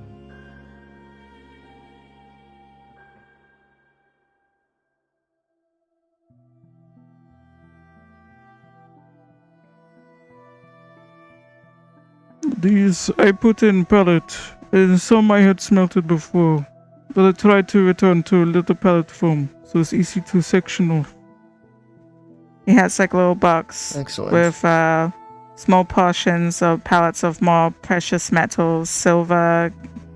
these I put in pellet, and some I had smelted before, but I tried to return to a little pellet form, so it's easy to section off.
He has like a little box
Excellent.
with small portions of pellets of more precious metals, silver,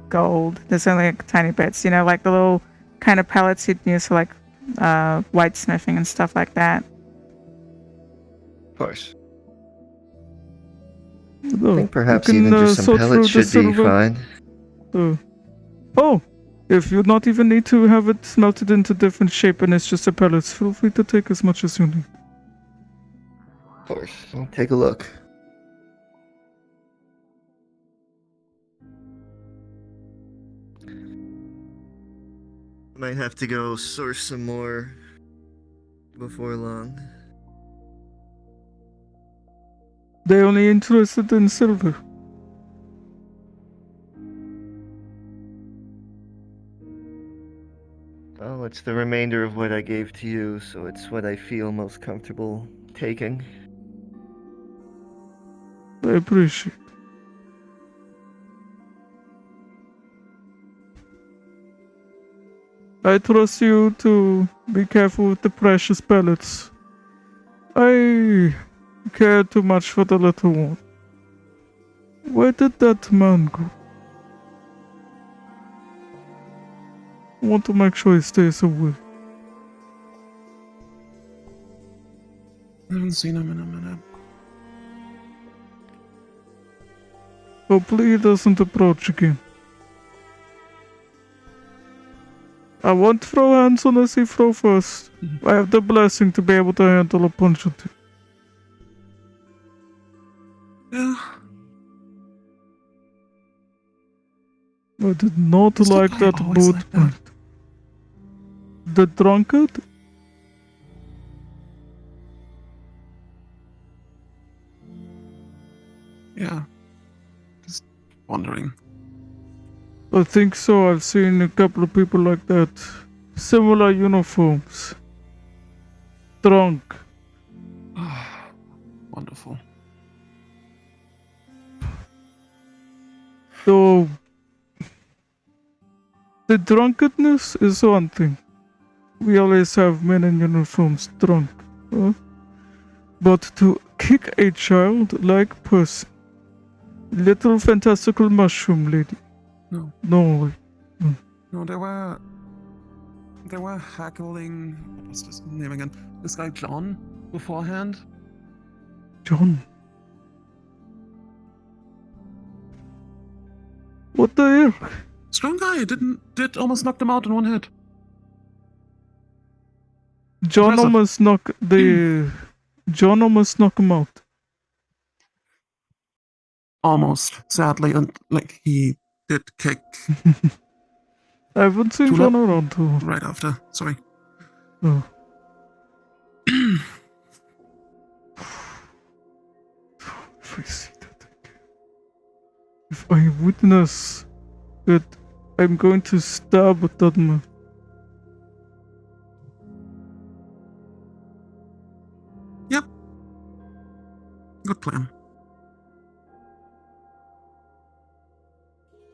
gold. There's only like tiny bits, you know, like the little kind of pellets you'd use for like whitesmithing and stuff like that.
Of course.
Oh,
I think perhaps
you can,
even just some
sort through
pellets
the
should be
silver.
fine.
Oh, if you not even need to have it smelted into different shape and it's just a pellets, feel free to take as much as you need.
Of course. I'll take a look. Might have to go source some more before long.
They only interested in silver.
Oh, it's the remainder of what I gave to you, so it's what I feel most comfortable taking.
I appreciate. I trust you to be careful with the precious pellets. I care too much for the little one. Where did that man go? I want to make sure he stays away.
I haven't seen him in a minute.
Hopefully he doesn't approach again. I won't throw hands unless he throw first. I have the blessing to be able to handle a punch or two.
Yeah.
I did not like that boot point. The drunkard?
Yeah. Just wondering.
I think so. I've seen a couple of people like that. Similar uniforms. Drunk.
Wonderful.
So, the drunkenness is one thing. We always have men in uniforms drunk. Huh? But to kick a childlike person, little fantastical mushroom lady.
No.
No way.
No, they were haggling. What was his name again? This guy John beforehand.
John. What the hell?
Strong guy did almost knock them out in one hit.
John almost knocked him out.
Almost, sadly, and like he did kick.
I haven't seen John around too.
Right after, sorry.
Oh. If I see that again. If I witness it, I'm going to stab that man.
Yep. Good plan.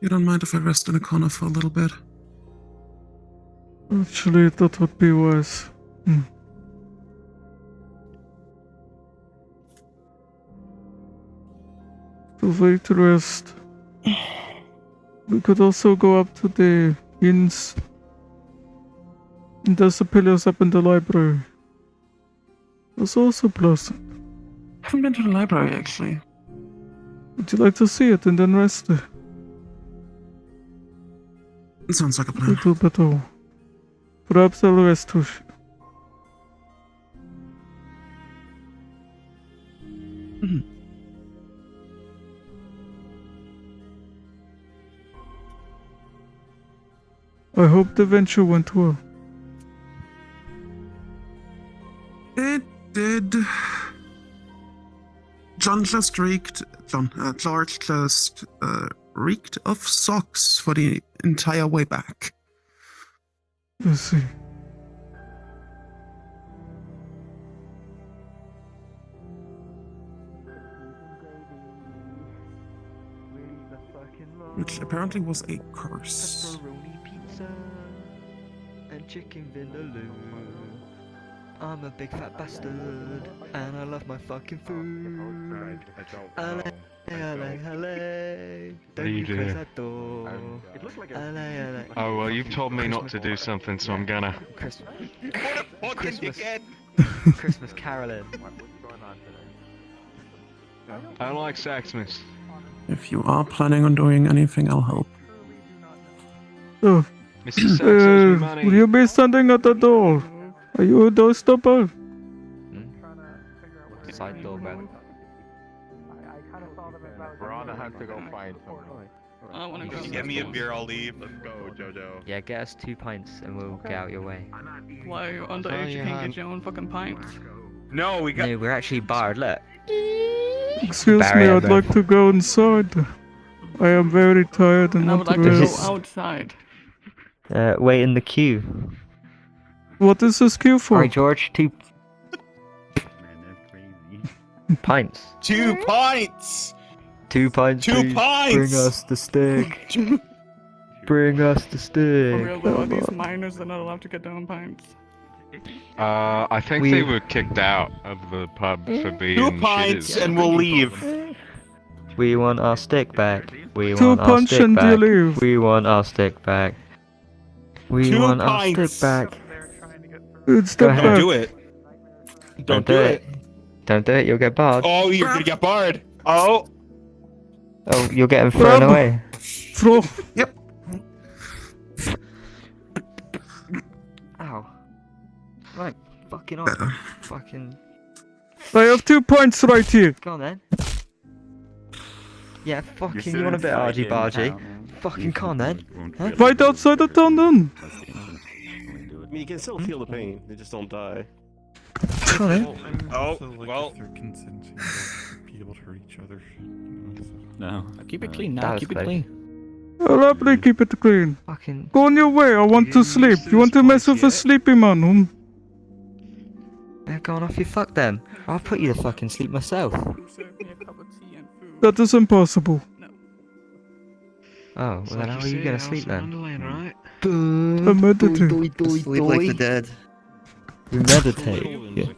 You don't mind if I rest in a corner for a little bit?
Actually, that would be wise. Feel free to rest. We could also go up to the inns. And there's the pillars up in the library. It's also pleasant.
I haven't been to the library, actually.
Would you like to see it and then rest there?
It sounds like a plan.
Little better. Perhaps I'll rest with you. I hope the venture went well.
It did. George just reeked of socks for the entire way back.
Let's see.
Which apparently was a curse.
Pepperoni pizza and chicken vindaloo. I'm a big fat bastard and I love my fucking food. Ale, ale, ale. Don't you close that door.
Oh well, you've told me not to do something, so I'm gonna.
Christmas caroling.
I like Saxmas.
If you are planning on doing anything, I'll help.
Oh.
Mr. Sax owes me money.
Will you be standing at the door? Are you a doorstopper?
Side door, man.
Verona has to go find someone.
I want to go.
If you get me a beer, I'll leave. Let's go, Jojo.
Yeah, get us 2 pints and we'll get out your way.
Why you're underage? You can't get your own fucking pints.
No, we got.
No, we're actually barred. Look.
Excuse me, I'd like to go inside. I am very tired and
I
want
would
to
like to go
rest.
outside.
Wait in the queue.
What is this queue for?
Alright, George, 2 pints.
2 pints!
2 pints.
2
please.
pints!
Bring us the stick. Bring us the
For
stick.
real though, are these minors that are not allowed to get their own pints?
I think they were kicked out of the pub for being
2 pints
shitters.
and we'll leave.
We want our stick back. We
2
want our
punch
stick
and you
back.
leave.
We want our stick back. We
2
want our
pints.
stick back.
It's
Go
the
ahead.
Don't do it.
Don't do it. Don't do it, you'll get barred.
Oh, you're gonna get barred. Oh.
Oh, you'll get him thrown away.
Throw.
Yep.
Ow. Right, fucking on. Fucking.
I have 2 points right here.
Go on then. Yeah, fucking, you want a bit argy bargy? Fucking con then. Huh?
Right outside the town then.
I mean, you can still feel the pain. They just don't die.
Oh, well.
They're consenting to be able to hurt each other. No.
Keep it clean now. Keep it clean.
I'll happily keep it clean.
Fucking.
Go on your way. I want to sleep. You want to mess with a sleepy man, hmm?
Yeah, go on off your fuck then. I'll put you to fucking sleep myself.
That is impossible.
Oh, well then how are you gonna sleep then?
I meditate.
Sleep like the dead.
You meditate. Yeah.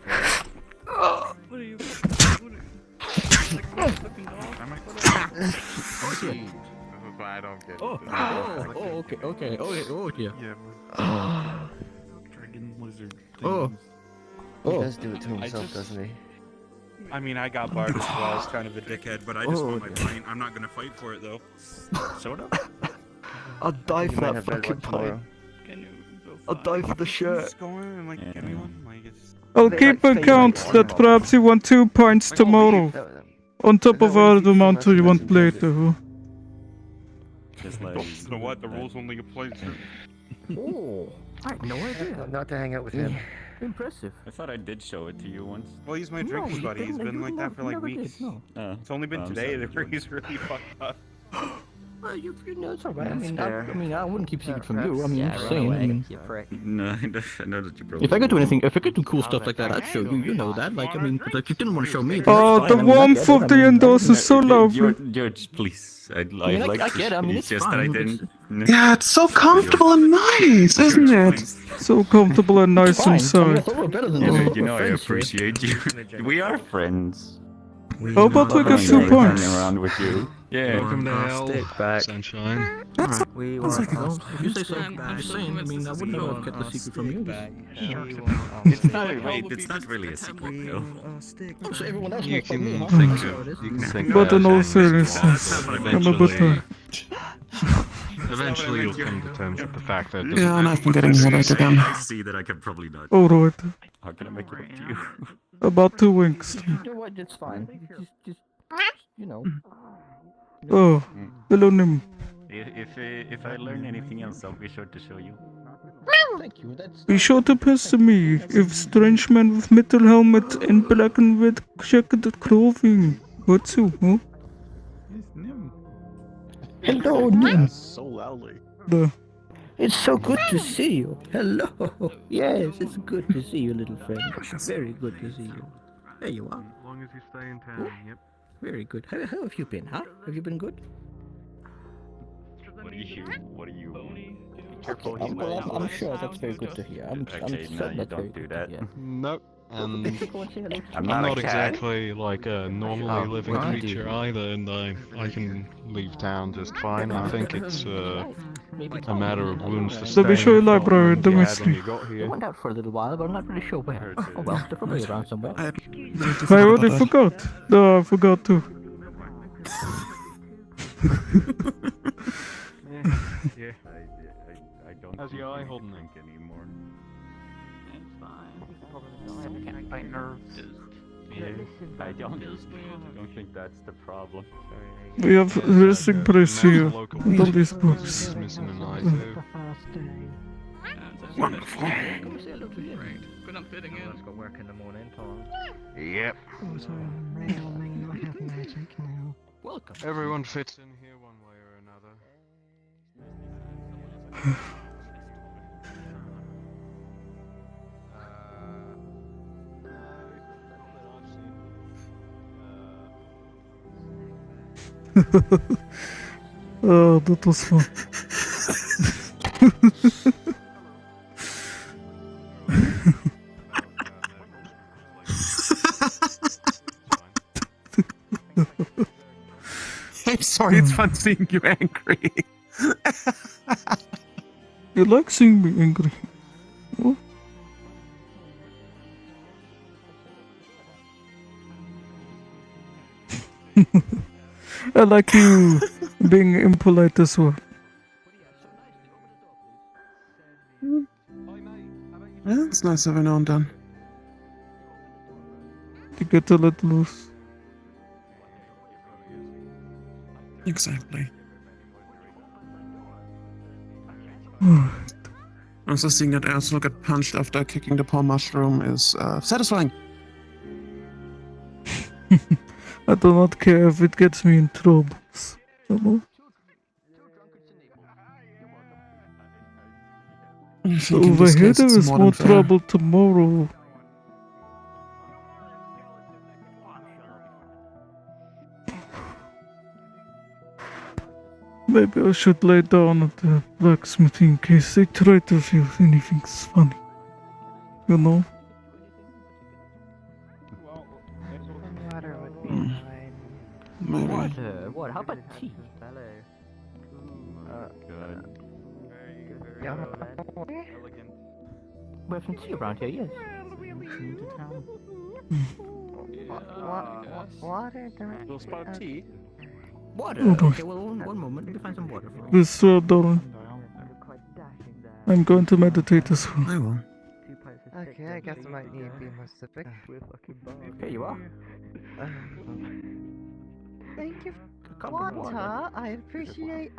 I don't get it.
Okay. Oh, dear.
Dragon lizard.
Oh.
He does do it to himself, doesn't he?
I mean, I got barred as well. I was kind of a dickhead, but I just want my pint. I'm not gonna fight for it though.
Soda?
I'll die for that fucking pint. I'll die for the shirt.
I'll keep account that perhaps you want 2 points tomorrow. On top of all the amount you want later, huh?
You know what? The rules only apply to.
Oh, I had no idea.
Not to hang out with him.
Impressive.
I thought I did show it to you once.
Well, he's my drinking buddy. He's been like that for like weeks. It's only been today that he's really fucked up.
Well, you know, it's alright. I
That's
mean,
fair.
I wouldn't keep secret from you. I mean,
Yeah,
I'm just
run
saying.
away,
I mean,
you prick.
No, I know that you broke.
if I could do anything, if I could do cool stuff like that, I'd show you. You know that. Like, I mean, but like, you didn't want to show me. That's
Oh,
fine.
the
I mean, I
warmth
get it.
of the indoors is so lovely.
George, please. I'd
I
like
I
to
get it. I mean,
it's
it's
just that I
fine.
didn't.
Yeah, it's so comfortable and nice, isn't it?
So comfortable and nice
Fine. I mean, I
inside.
thought we were better than
Yeah,
this.
but you know I
We're friends here.
appreciate you. We are friends.
How about we get 2 points?
Around with you. Yeah.
Welcome to hell,
Stick back.
sunshine.
We
Well,
want our
if you say so,
I'm
I'm just
so
saying. I mean, I wouldn't
We
have
want
kept
our
the secret from you.
It's not It's not really a secret though.
Oh, so everyone else
You
knows from me,
can
huh?
think
That's how it
of,
is.
you can think
But in
of
all
it.
seriousness, I'm a bit
Eventually you'll come to terms with the fact that it
Yeah, and I've been getting headache again.
I see that I could probably not.
alright.
How can I make it up to you?
About 2 winks.
You know what? It's fine. Just, you know.
Oh, hello Nim.
If I learn anything else, I'll be sure to show you.
Thank you. That's.
Be sure to pester me if strange man with metal helmet and black and red checkered clothing. What's you, huh?
Hello, Nim.
So loudly.
It's so good to see you. Hello. Yes, it's good to see you, little friend. Very good to see you. There you are.
As long as you stay in town, yep.
Very good. How have you been, huh? Have you been good?
What are you?
Okay, well, I'm sure that's very good to hear. I'm
Okay, no,
certain
you
that's very
don't do
good
that.
to hear.
Nope. And
I'm
I'm
not a
not
cat.
exactly like a normally
Oh,
living
what do you
creature
do?
either, and I can leave town just fine. I think it's a matter of wounds to
Let me show you
stay, not
library,
wounds
the
you had when
mystery.
you got
They
here.
went out for a little while, but I'm not really sure where. Oh well, they're probably around somewhere.
I
I already forgot. No, I forgot too.
Yeah. I don't. How's your eye holding ink anymore?
It's fine.
My nerves.
Yeah. I don't think that's the problem.
We have resting place here with all these
He's
books.
missing an eye too.
Wonderful. Great. But I'm fitting in.
Let's go work in the morning, Tom.
Yep.
Welcome.
Everyone fits in here one way or another.
Oh, that was fun.
I'm sorry, it's fun seeing you angry.
You like seeing me angry? Oh. I like you being impolite as well.
Yeah, it's nice every now and then.
You get to let loose.
Exactly. Also, seeing that Ursula get punched after kicking the poor mushroom is satisfying.
I do not care if it gets me in troubles. You know? Over here there is more trouble tomorrow. Maybe I should lay down at the blacksmith in case they try to feel anything's funny. You know?
Water would be fine.
Maybe.
What? How about tea?
Good.
Yeah.
We have some tea around here, yes.
Water?
Little spot of tea.
Water?
Hold on.
Okay, well, one moment. Let me find some water for you.
Please throw down. I'm going to meditate as well.
I will.
Okay, I guess I might need to be more specific.
Here you are.
Thank you, water. I appreciate